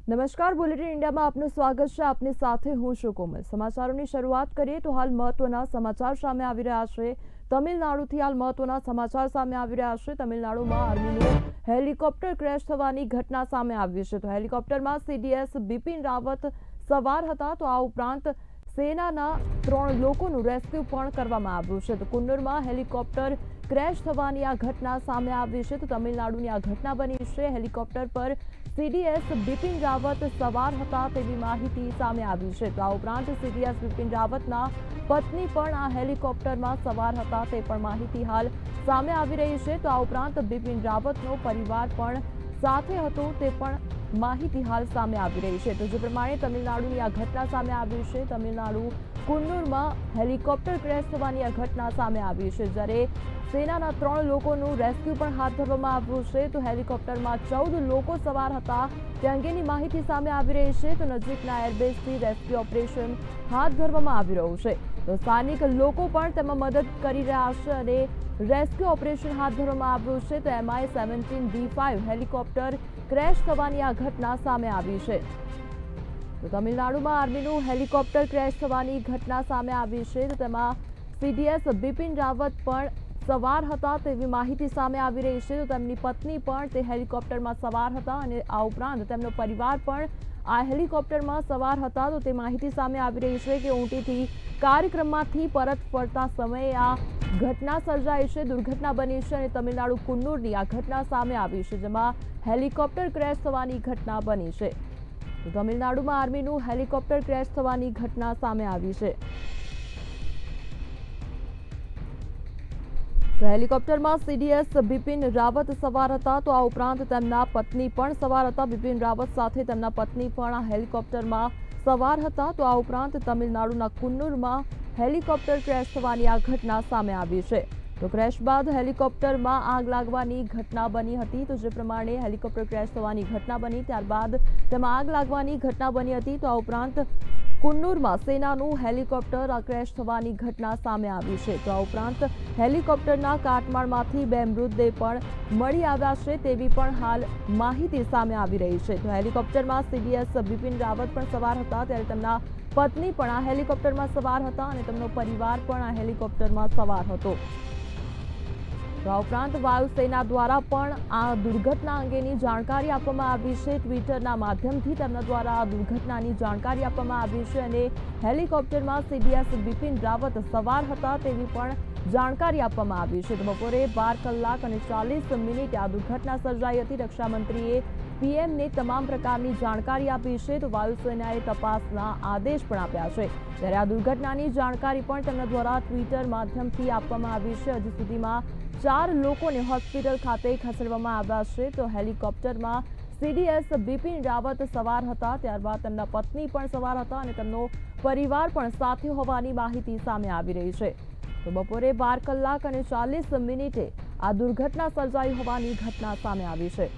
નમસ્કાર, બુલેટિન ઇન્ડિયામાં આપનું સ્વાગત છે. આપની સાથે હું છું કોમલ. સમાચારોની શરૂઆત કરીએ તો હાલ મહત્વના સમાચાર સામે આવી રહ્યા છે. તમિલનાડુથી હાલ મહત્વના સમાચાર સામે આવી રહ્યા છે. તમિલનાડુમાં આર્મીનું હેલિકોપ્ટર ક્રેશ થવાની ઘટના સામે આવી છે. તો હેલિકોપ્ટરમાં સીડીએસ બિપિન રાવત સવાર હતા. તો આ ઉપરાંત સેનાના 3 લોકોનું રેસ્ક્યુ પણ કરવામાં આવ્યું છે. તો કુન્નુરમાં હેલિકોપ્ટર ક્રેશ થવાની આ ઘટના સામે આવી છે. તો તમિલનાડુની આ ઘટના બની છે. હેલિકોપ્ટર પર સીડીએસ બિપિન રાવત સવાર હતા તેવી માહિતી સામે આવી છે. તો આ ઉપરાંત સીડીએસ બિપિન રાવતના પત્ની પણ આ હેલિકોપ્ટરમાં સવાર હતા તે પણ માહિતી હાલ સામે આવી રહી છે. તો આ ઉપરાંત બિપિન રાવતનો પરિવાર પણ સાથે હતો તે પણ માહિતી હાલ સામે આવી રહી છે. તો જે પ્રમાણે તમિલનાડુની આ ઘટના સામે આવી છે. તમિલનાડુ કુન્નુરમાં હેલિકોપ્ટર ક્રેશ થવાની આ ઘટના સામે આવી છે, જ્યારે સેનાના 3 લોકોનું રેસ્ક્યુ પણ હાથ ધરવામાં આવ્યું છે. તો હેલિકોપ્ટરમાં 14 લોકો સવાર હતા તે અંગેની માહિતી સામે આવી રહી છે. તો નજીકના એરબેઝથી રેસ્ક્યુ ઓપરેશન હાથ ધરવામાં આવી રહ્યું છે. તો સ્થાનિક લોકો પણ તેમાં મદદ કરી રહ્યા છે અને રેસ્ક્યુ ઓપરેશન હાથ ધરવામાં આવ્યું છે. તો MI-17V5 હેલિકોપ્ટર ક્રેશ થવાની આ ઘટના સામે આવી છે. તો તમિલનાડુમાં આર્મીનું હેલિકોપ્ટર ક્રેશ થવાની ઘટના સામે આવી છે. તો તેમાં સીડીએસ બિપિન રાવત પણ સવાર હતા તેવી માહિતી સામે આવી રહી છે. તો તેમની પત્ની પણ તે હેલિકોપ્ટરમાં સવાર હતા અને આ ઉપરાંત તેમનો પરિવાર પણ આ હેલિકોપ્ટરમાં સવાર હતા. તો તે માહિતી સામે આવી રહી છે કે ઊંટીથી કાર્યક્રમમાંથી પરત ફરતા સમયે આ ઘટના સર્જાઈ છે, દુર્ઘટના બની છે અને તમિલનાડુ કુન્નુરની આ ઘટના સામે આવી છે, જેમાં હેલિકોપ્ટર ક્રેશ થવાની ઘટના બની છે. તો તમિલનાડુમાં આર્મીનું હેલિકોપ્ટર ક્રેશ થવાની ઘટના સામે આવી છે. તો હેલિકોપ્ટરમાં સીડીએસ બિપિન રાવત સવાર હતા. તો આ ઉપરાંત તેમના પત્ની પણ સવાર હતા. બિપિન રાવત સાથે તેમના પત્ની પણ આ હેલિકોપ્ટરમાં સવાર હતા. તો આ ઉપરાંત તમિલનાડુના કુન્નુરમાં હેલિકોપ્ટર ક્રેશ થવાની આ ઘટના સામે આવી છે. તો ક્રેશ બાદ હેલિકોપ્ટરમાં આગ લાગવાની ઘટના બની હતી. તો જે પ્રમાણે હેલિકોપ્ટર ક્રેશ થવાની ઘટના બની ત્યારબાદ તેમાં આગ લાગવાની ઘટના બની હતી. તો આ ઉપરાંત કુન્નુરમાં સેનાનું હેલિકોપ્ટર ક્રેશ થવાની ઘટના સામે આવી છે. તો આ ઉપરાંત હેલિકોપ્ટરના કાટમાળમાંથી 2 મૃતદેહ પણ મળી આવ્યા છે તેવી પણ હાલ માહિતી સામે આવી રહી છે. તો હેલિકોપ્ટરમાં સીડીએસ બિપિન રાવત પણ સવાર હતા, ત્યારે તેમના પત્ની પણ આ હેલિકોપ્ટરમાં સવાર હતા અને તેમનો પરિવાર પણ આ હેલિકોપ્ટરમાં સવાર હતો. તો આ ઉપરાંત વાયુસેના દ્વારા પણ આ દુર્ઘટના અંગેની જાણકારી આપવામાં આવી છે. ટ્વિટરના માધ્યમથી તેમના દ્વારા આ દુર્ઘટનાની જાણકારી આપવામાં આવી છે અને હેલિકોપ્ટરમાં સીડીએસ બિપિન રાવત સવાર હતા તેવી પણ જાણકારી આપવામાં આવી છે. તો બપોરે 12 કલાક અને 40 મિનિટે આ દુર્ઘટના સર્જાઈ હતી. રક્ષામંત્રીએ પીએમને તમામ પ્રકારની જાણકારી આપી છે. તો વાયુસેનાએ તપાસના આદેશ પણ આપ્યા છે. ત્યારે આ દુર્ઘટનાની જાણકારી પણ તેમના દ્વારા ટ્વિટર માધ્યમથી આપવામાં આવી છે. હજી સુધીમાં 4 લોકોને હોસ્પિટલ ખાતે ખસેડવામાં આવ્યા છે. તો હેલિકોપ્ટરમાં સીડીએસ બિપિન રાવત સવાર હતા, ત્યારબાદ તેમના પત્ની પણ સવાર હતા અને તેમનો પરિવાર પણ સાથે હોવાની માહિતી સામે આવી રહી છે. તો બપોરે 12 કલાક અને 40 મિનિટે આ દુર્ઘટના સર્જાઈ હોવાની ઘટના સામે આવી છે.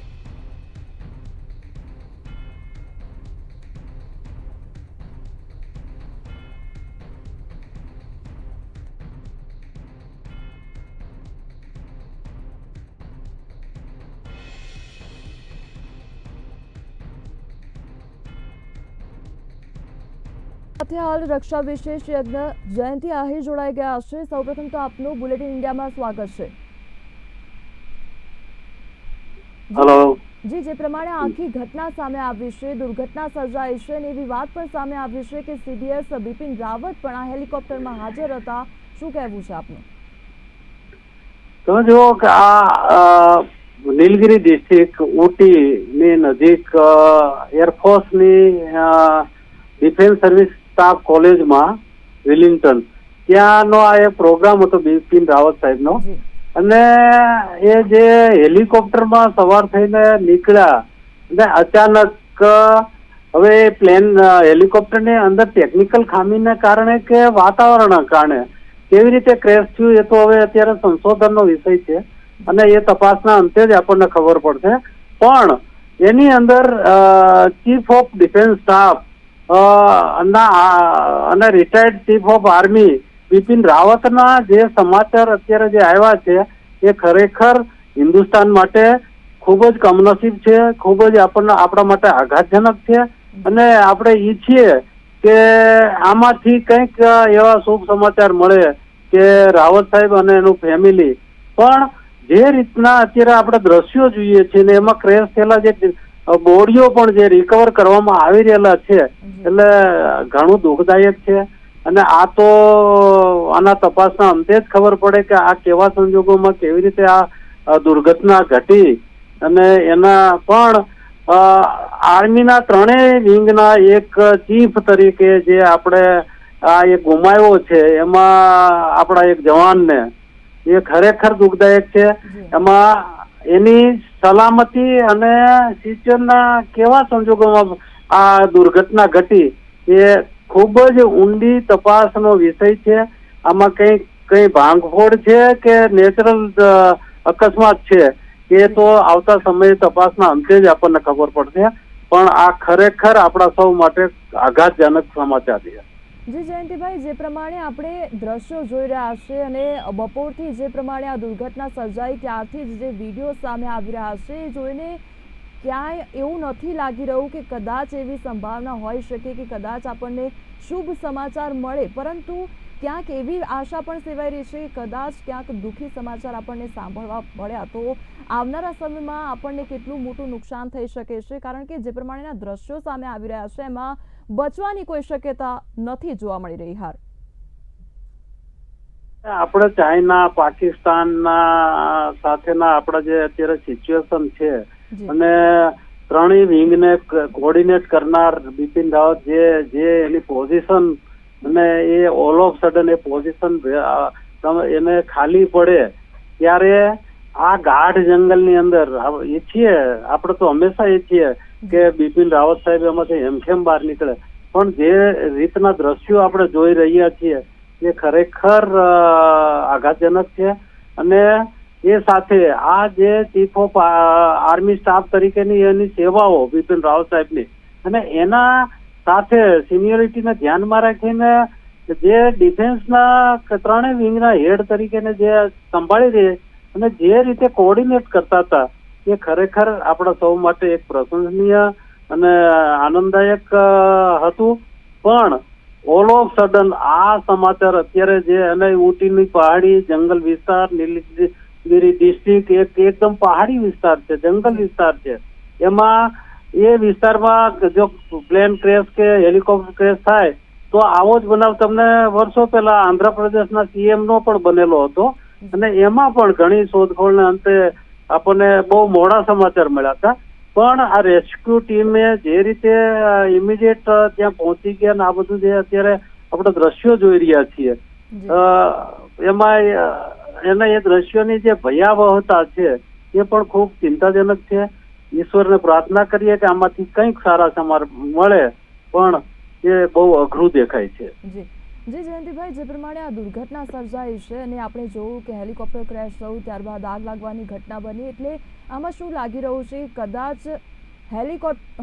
સાથે હાલ રક્ષા વિશેષજ્ઞ જયંતિ આહિર જોડાઈ ગયા છે. સૌપ્રથમ તો આપનું બુલેટિન ઇન્ડિયામાં સ્વાગત છે. હેલો જી, જે પ્રમાણે આખી ઘટના સામે આવી છે, દુર્ઘટના સર્જાઈ છે અને એવી વાત પણ સામે આવી છે કે સીડીએસ બિપિન રાવત પણ આ હેલિકોપ્ટરમાં હાજર હતા. શું કહેવું છે આપનું? તમે જુઓ કે આ નીલગિરી ડિસ્ટ્રિક્ટ ઊટી ની નજીક એરફોર્સની ડિફેન્સ સર્વિસ સ્ટાફ કોલેજમાં વિલિંગ્ટન ત્યાંનો આ એક પ્રોગ્રામ હતો બિપિન રાવત સાહેબનો. અને એ જે હેલિકોપ્ટરમાં સવાર થઈને નીકળ્યા અને અચાનક હવે પ્લેન હેલિકોપ્ટરની અંદર ટેકનિકલ ખામીને કારણે કે વાતાવરણના કારણે કેવી રીતે ક્રેશ થયું એ તો હવે અત્યારે સંશોધનનો વિષય છે અને એ તપાસના અંતે જ આપણને ખબર પડશે. પણ એની અંદર ચીફ ઓફ ડિફેન્સ સ્ટાફ અને retired chief of army Bipin રાવતના જે સમાચાર અત્યારે જે આવ્યા છે એ ખરેખર હિન્દુસ્તાન માટે ખૂબ જ કમનસીબ છે, ખૂબ જ આપણા માટે આઘાતજનક છે. અને આપણે ઈચ્છીએ કે આમાંથી કંઈક એવા શુભ સમાચાર મળે કે રાવત સાહેબ અને એનું ફેમિલી પણ જે રીતના અત્યારે આપણે દ્રશ્યો જોઈએ છીએ ને એમાં ક્રેશ થયેલા જે બોડીઓ પણ જે રિકવર કરવામાં આવી રહેલા છે એટલે ઘણું દુઃખદાયક છે. અને આ તો આના તપાસના અંતે જ ખબર પડે કે આ કેવા સંજોગોમાં કેવી રીતે આ દુર્ઘટના ઘટી. અને એના પણ આર્મીના ત્રણેય વિંગના એક ચીફ તરીકે જે આપણે આ એક ગુમાવ્યો છે એમાં આપણા એક જવાનને એ ખરેખર દુઃખદાયક છે. એમાં એની સલામતી અને સિચ્યુએશનના કેવા સંજોગોમાં આ દુર્ઘટના ઘટી એ ખૂબ જ ઊંડી તપાસનો વિષય છે. આમાં કઈ ભાંગફોડ છે કે નેચરલ અકસ્માત છે એ તો આવતા સમયે તપાસના અંતે જ આપણને ખબર પડશે. પણ આ ખરેખર આપણા સૌ માટે આઘાતજનક સમાચાર છે. જી જયંતિભાઈ, જે પ્રમાણે આપણે દ્રશ્યો જોઈ રહ્યા છે અને બપોરથી જે પ્રમાણે આ દુર્ઘટના સર્જાઈ ત્યારથી જ જે વિડીયો સામે આવી રહ્યા છે એ જોઈને ક્યાંય એવું નથી લાગી રહ્યું કે કદાચ એવી સંભાવના હોઈ શકે કે કદાચ આપણને શુભ સમાચાર મળે, પરંતુ ક્યાંક એવી આશા પણ સેવાઈ રહી છે કે કદાચ ક્યાંક દુઃખી સમાચાર આપણને સાંભળવા મળ્યા તો આવનારા સમયમાં આપણને કેટલું મોટું નુકસાન થઈ શકે છે. કારણ કે જે પ્રમાણેના દ્રશ્યો સામે આવી રહ્યા છે એમાં બચવાની કોઈ શક્યતા નથી જોવા મળી રહી. હાર આપણે ચાઇના પાકિસ્તાનના સાથેના આપણા જે અત્યારે સિચ્યુએશન છે અને ત્રણેય વિંગને કોર્ડિનેટ કરનાર બિપિન રાવત જે એની પોઝિશન અને એ ઓલ ઓફ સડન એ પોઝિશન એને ખાલી પડે ત્યારે આ ગાઢ જંગલની અંદર ઈચ્છીએ આપણે તો હંમેશા ઈચ્છીએ કે બિપિન રાવત સાહેબ એમાંથી હેમખેમ બહાર નીકળે. પણ જે રીતના દ્રશ્યો આપણે જોઈ રહ્યા છીએ એ ખરેખર આઘાતજનક છે. અને એ સાથે આ જે ચીફ ઓફ આર્મી સ્ટાફ તરીકેની એની સેવાઓ બિપિન રાવત સાહેબની અને એના સાથે સિનિયોરિટીને ધ્યાનમાં રાખીને જે ડિફેન્સના ત્રણેય વિંગના હેડ તરીકેને જે સંભાળી રહે અને જે રીતે કોર્ડિનેટ કરતા હતા એ ખરેખર આપણા સૌ માટે એક પ્રશંસનીય અને આનંદદાયક હતું. પણ ઓલ ઓફ સડન આ સમાચાર અત્યારે જે અને ઊટીની પહાડી જંગલ વિસ્તાર નીલગિરી ડિસ્ટ્રિક્ટ એકદમ પહાડી વિસ્તાર છે, જંગલ વિસ્તાર છે. એમાં એ વિસ્તારમાં જો પ્લેન ક્રેશ કે હેલિકોપ્ટર ક્રેશ થાય તો આવો જ બનાવ તમને વર્ષો પહેલા આંધ્રપ્રદેશના CM નો પણ બનેલો હતો અને એમાં પણ ઘણી શોધખોળને અંતે આપણને બહુ મોડા સમાચાર મળ્યા હતા. પણ આ રેસ્ક્યુ ટીમે જે રીતે ઇમિડિયેટ ત્યાં પહોંચી ગયા ને આ બધું જે અત્યારે આપણે દ્રશ્યો જોઈ રહ્યા છીએ એમાં એના એ દ્રશ્યોની જે ભયાવહતા છે એ પણ ખૂબ ચિંતાજનક છે. ઈશ્વરને પ્રાર્થના કરીએ કે આમાંથી કંઈક સારા સમાચાર મળે, પણ એ બહુ અઘરું દેખાય છે. જી જયંતિભાઈ, જે પ્રમાણે આ દુર્ઘટના સર્જાઈ છે અને આપણે જોયું કે હેલિકોપ્ટર ક્રેશ થયું ત્યારબાદ આગ લાગવાની ઘટના બની, એટલે આમાં શું લાગી રહ્યું છે કદાચ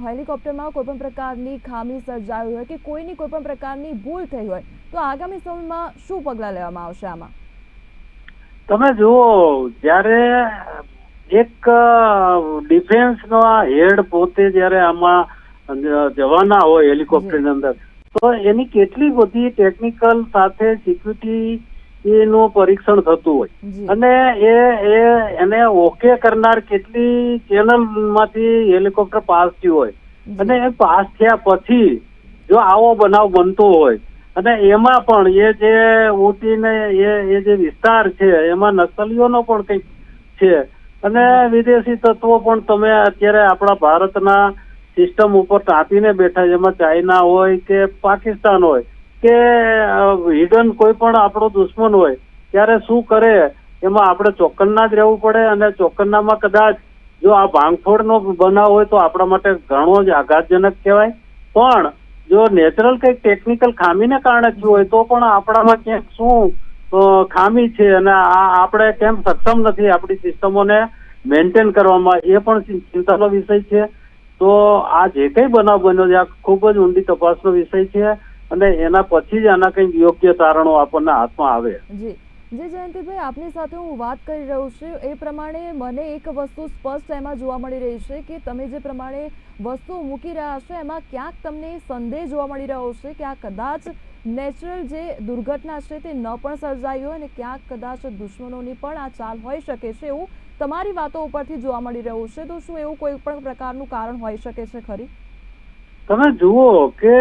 હેલિકોપ્ટરમાં કોઈ પણ પ્રકારની ખામી સર્જાઈ હોય કે કોઈની કોઈ પણ પ્રકારની ભૂલ થઈ હોય તો આગામી સમયમાં શું પગલાં લેવામાં આવશે આમાં? તમે જુઓ, જ્યારે એક ડિફેન્સનો હેડ પોતે જ્યારે આમાં જવાના હોય હેલિકોપ્ટરની અંદર તો એની કેટલી બધી ટેકનિકલ સાથે સિક્યુરિટી નું પરીક્ષણ થતું હોય અને એને ઓકે કરનાર કેટલી ચેનલ માંથી હેલિકોપ્ટર પાસ થયું હોય અને એ પાસ થયા પછી જો આવો બનાવ બનતો હોય અને એમાં પણ એ જે ઊટીને એ જે વિસ્તાર છે એમાં નક્સલીઓનો પણ કંઈક છે અને વિદેશી તત્વો પણ તમે અત્યારે આપણા ભારતના સિસ્ટમ ઉપર ટાંપીને બેઠા, જેમાં ચાઇના હોય કે પાકિસ્તાન હોય કે હિડન કોઈ પણ આપણો દુશ્મન હોય ત્યારે શું કરે એમાં આપણે ચોક્કસના જ રહેવું પડે. અને ચોક્કસનામાં કદાચ જો આ ભાંગફોડનો બનાવ હોય તો આપણા માટે ઘણો જ આઘાતજનક કહેવાય. પણ જો નેચરલ કંઈક ટેકનિકલ ખામીને કારણે થયું હોય તો પણ આપણામાં ક્યાંક શું ખામી છે અને આપણે કેમ સક્ષમ નથી આપણી સિસ્ટમોને મેન્ટેન કરવામાં, એ પણ ચિંતાનો વિષય છે. તો આ જે કંઈ બનાવ બન્યો છે આ ખૂબ જ ઊંડી તપાસનો વિષય છે અને એના પછી જ આના કંઈક યોગ્ય તારણો આપણને હાથમાં આવે. જી જે જયંતિભાઈ આપની સાથે હું વાત કરી રહ્યો છું એ પ્રમાણે મને એક વસ્તુ સ્પષ્ટ એમાં જોવા મળી રહી છે કે તમે જે પ્રમાણે વસ્તુઓ મૂકી રહ્યા છો એમાં ક્યાંક તમને સંદેહ જોવા મળી રહ્યો છે કે આ કદાચ નેચરલ જે દુર્ઘટના છે તે ન પણ સર્જાઈ હોય અને ક્યાંક કદાચ દુશ્મનોની પણ આ ચાલ હોઈ શકે છે એવું તમારી વાતો ઉપરથી જોવા મળી રહ્યું છે. તો શું એવું કોઈ પણ પ્રકારનું કારણ હોઈ શકે છે ખરી? તમે જુઓ કે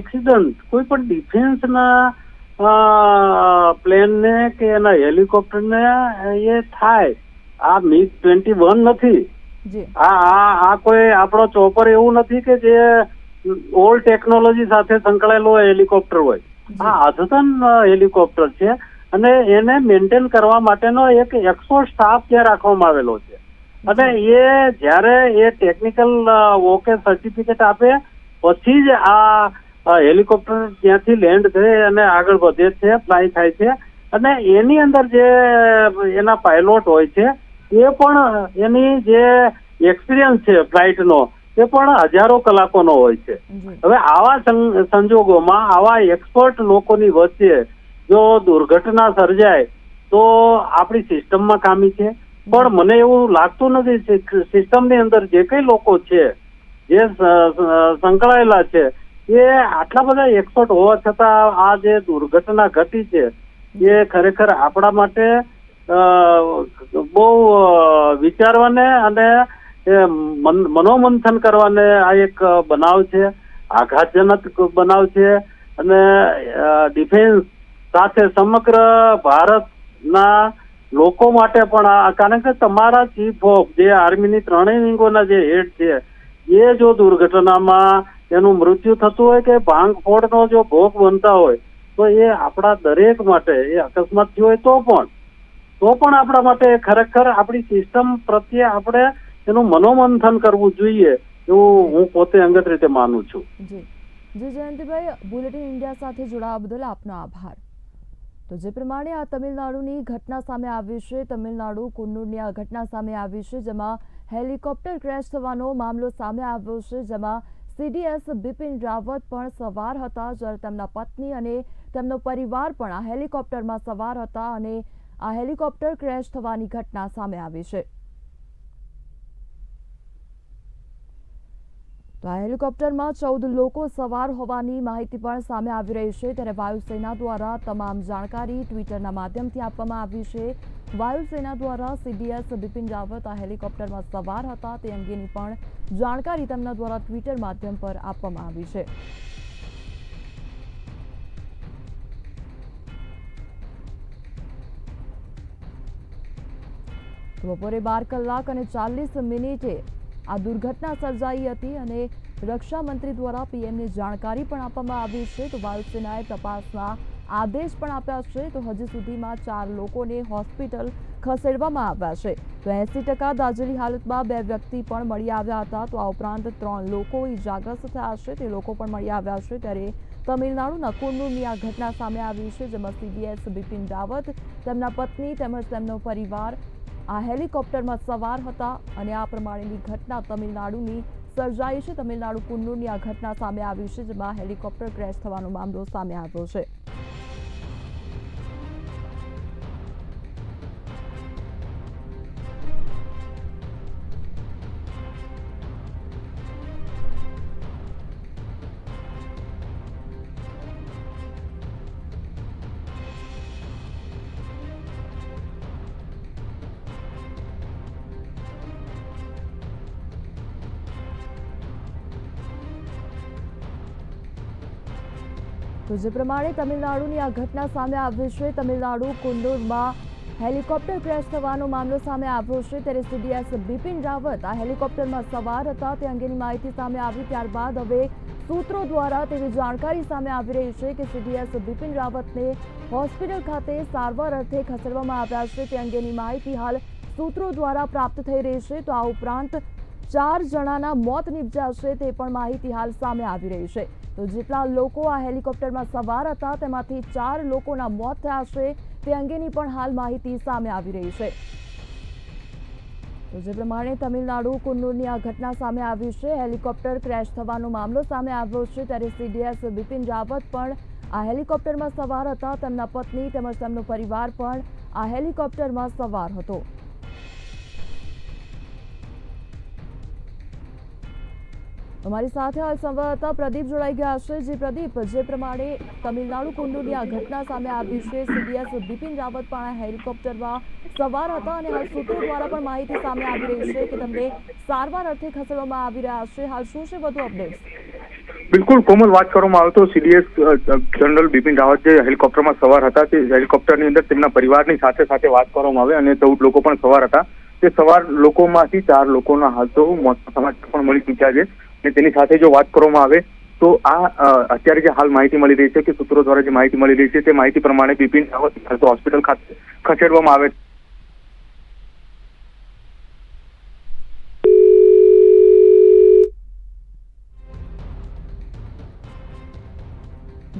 એક્સિડન્ટ કોઈ પણ ડિફેન્સના પ્લેનને કે એના હેલિકોપ્ટરને એ થાય, આ MiG-21 નથી. જી આ કોઈ આપણો ચોપર એવું નથી કે જે ઓલ્ડ ટેકનોલોજી સાથે સંકળાયેલું હેલિકોપ્ટર હોય. આ અદ્યતન હેલિકોપ્ટર છે અને એને મેન્ટેન કરવા માટેનો એક એક્સપર્ટ સ્ટાફ ત્યાં રાખવામાં આવેલો છે. અને એ જ્યારે એ ટેકનિકલ ઓકે સર્ટિફિકેટ આપે પછી જ આ હેલિકોપ્ટર ત્યાંથી લેન્ડ થઈ અને આગળ વધે છે, ફ્લાય થાય છે. અને એની અંદર જે એના પાયલોટ હોય છે એ પણ એની જે એક્સપિરિયન્સ છે ફ્લાઇટનો એ પણ હજારો કલાકોનો હોય છે. હવે આવા સંજોગોમાં આવા એક્સપર્ટ લોકોની વચ્ચે જો દુર્ઘટના સર્જાય તો આપણી સિસ્ટમમાં ખામી છે. પણ મને એવું લાગતું નથી સિસ્ટમની અંદર જે કઈ લોકો છે જે સંકળાયેલા છે એ આટલા બધા એક્સપર્ટ હોવા છતાં આ જે દુર્ઘટના ઘટી છે એ ખરેખર આપણા માટે બહુ વિચારવાને અને મનોમંથન કરવાને આ એક બનાવ છે, આઘાતજનક બનાવ છે. અને ડિફેન્સ સાથે સમગ્ર ભારતના લોકો માટે પણ કારણ કે તમારા ચીફ ઓફ જે આર્મીની ત્રણેય વિંગોના જે હેડ છે એ જો દુર્ઘટનામાં એનું મૃત્યુ થતું હોય કે ભાંગફોડનો જો ભોગ બનતા હોય તો એ આપણા દરેક માટે એ અકસ્માત થયો હોય તો પણ આપણા માટે ખરેખર આપણી સિસ્ટમ પ્રત્યે આપણે એનું મનોમંથન કરવું જોઈએ એવું હું પોતે અંગત રીતે માનું છું. જી જયંતિભાઈ, બુલેટિન ઇન્ડિયા સાથે જોડાવા બદલ આપનો આભાર. તો જે પ્રમાણે આ તમિલનાડુની ઘટના સામે આવી છે, તમિલનાડુ કુન્નુરની આ ઘટના સામે આવી છે જેમાં હેલિકોપ્ટર ક્રેશ થવાનો મામલો સામે આવ્યો છે, જેમાં CDS બિપિન રાવત પણ સવાર હતા, જ્યારે તેમના પત્ની અને તેમનો પરિવાર પણ આ હેલિકોપ્ટરમાં સવાર હતા અને આ હેલિકોપ્ટર ક્રેશ થવાની ઘટના સામે આવી છે. તો આ હેલિકોપ્ટરમાં 14 લોકો સવાર હોવાની માહિતી પણ સામે આવી રહી છે. ત્યારે વાયુસેના દ્વારા તમામ જાણકારી ટ્વિટરના માધ્યમથી આપવામાં આવી છે. વાયુસેના દ્વારા CDS બિપિન રાવત આ હેલિકોપ્ટરમાં સવાર હતા તે અંગેની પણ જાણકારી તેમના દ્વારા ટ્વિટર માધ્યમ પર આપવામાં આવી છે. બપોરે 12 કલાક અને 40 મિનિટે આ દુર્ઘટના સર્જાઈ હતી અને રક્ષા મંત્રી દ્વારા પીએમને જાણકારી પણ આપવામાં આવી છે. તો વાયુસેનાએ તપાસના આદેશ પણ આપ્યા છે. તો હજી સુધીમાં 4 લોકોને હોસ્પિટલ ખસેડવામાં આવ્યા છે. તો 80% દાઝેલી હાલતમાં 2 વ્યક્તિ પણ મળી આવ્યા હતા. તો આ ઉપરાંત 3 લોકો ઇજાગ્રસ્ત થયા છે તે લોકો પણ મળી આવ્યા છે. ત્યારે તમિલનાડુના કુન્નુરની આ ઘટના સામે આવી છે જેમાં CDS બિપિન રાવત, તેમના પત્ની તેમજ તેમનો પરિવાર આ હેલિકોપ્ટરમાં સવાર હતા અને આ પ્રમાણેની ઘટના તમિલનાડુની સર્જાઈ છે. તમિલનાડુ કુન્નુરની આ ઘટના સામે આવી છે જેમાં હેલિકોપ્ટર ક્રેશ થવાનો મામલો સામે આવ્યો છે. તો જે પ્રમાણે તમિલનાડુની આ ઘટના સામે આવી છે, તમિલનાડુ કુન્નુરમાં હેલિકોપ્ટર ક્રેશ થવાનો મામલો સામે આવ્યો છે. ત્યારે CDS બિપિન રાવત આ હેલિકોપ્ટરમાં સવાર હતા તે અંગેની માહિતી સામે આવી. ત્યારબાદ હવે સૂત્રો દ્વારા તેવી જાણકારી સામે આવી રહી છે કે CDS બિપિન રાવતને હોસ્પિટલ ખાતે સારવાર અર્થે ખસેડવામાં આવ્યા છે તે અંગેની માહિતી હાલ સૂત્રો દ્વારા પ્રાપ્ત થઈ રહી છે. તો આ ઉપરાંત 4 જણાના મોત નિપજ્યા છે તે પણ માહિતી હાલ સામે આવી રહી છે. તો જેટલા લોકો આ હેલિકોપ્ટરમાં સવાર હતા તેમાંથી 4 લોકોના મોત થયા છે તે અંગેની પણ હાલ માહિતી સામે આવી રહી છે. તો જે પ્રમાણે તમિલનાડુ કુન્નુરની આ ઘટના સામે આવી છે, હેલિકોપ્ટર ક્રેશ થવાનો મામલો સામે આવ્યો છે. ત્યારે CDS બિપિન રાવત પણ આ હેલિકોપ્ટરમાં સવાર હતા. તેમના પત્ની તેમજ તેમનો પરિવાર પણ આ હેલિકોપ્ટરમાં સવાર હતો. અમારી સાથે હાલ સંવાદદાતા પ્રદીપ જોડાઈ ગયા છે. જે પ્રદીપ, જે પ્રમાણે તમિલનાડુ કુંડુની આ ઘટના સામે આવી છે, સીડીએસ બિપિન રાવત પણ આ હેલિકોપ્ટરમાં સવાર હતા અને હાલ સૂત્રો દ્વારા પણ માહિતી સામે આવી રહી છે કે તેમને સારવાર અર્થે ખસેડવામાં આવી રહ્યા છે. હાલ શું છે વધુ અપડેટ્સ? બિલકુલ કોમલ, વાત કરવામાં આવે તો સીડીએસ જનરલ બિપિન રાવત જે હેલિકોપ્ટરમાં સવાર હતા, તે હેલિકોપ્ટરની અંદર તેમના પરિવારની સાથે સાથે વાત કરવામાં આવે અને 14 લોકો પણ સવાર હતા. તે સવાર લોકોમાંથી 4 લોકોના હાલ તો મોતના સમાચાર પણ મળી ચૂક્યા છે. અને તેની સાથે જો વાત કરવામાં આવે તો આ અત્યારે જે હાલ માહિતી મળી રહી છે કે સૂત્રો દ્વારા જે માહિતી મળી રહી છે તે માહિતી પ્રમાણે બિપિન રાવત હોસ્પિટલ ખાતે ખસેડવામાં આવે.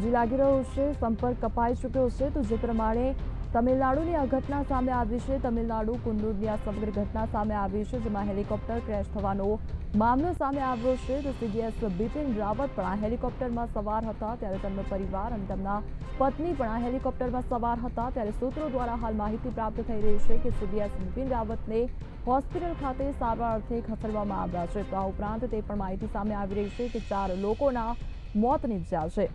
જે લાગી રહ્યું છે સંપર્ક કપાઈ ચૂક્યો છે. તો જે પ્રમાણે તમિલનાડુની આ ઘટના સામે આવી છે, તમિલનાડુ કુન્નુરની આ સમગ્ર ઘટના સામે આવી છે, જેમાં હેલિકોપ્ટર ક્રેશ થવાનો મામલો સામે આવ્યો છે. તો સીડીએસ બિપિન રાવત પણ આ હેલિકોપ્ટરમાં સવાર હતા, ત્યારે તેમનો પરિવાર અને તેમના પત્ની પણ આ હેલિકોપ્ટરમાં સવાર હતા. ત્યારે સૂત્રો દ્વારા હાલ માહિતી પ્રાપ્ત થઈ રહી છે કે સીડીએસ બિપિન રાવતને હોસ્પિટલ ખાતે સારવાર અર્થે ખસેડવામાં આવ્યા છે. તો આ ઉપરાંત તે પણ માહિતી સામે આવી રહી છે કે 4 લોકોના મોત નીપજ્યા છે.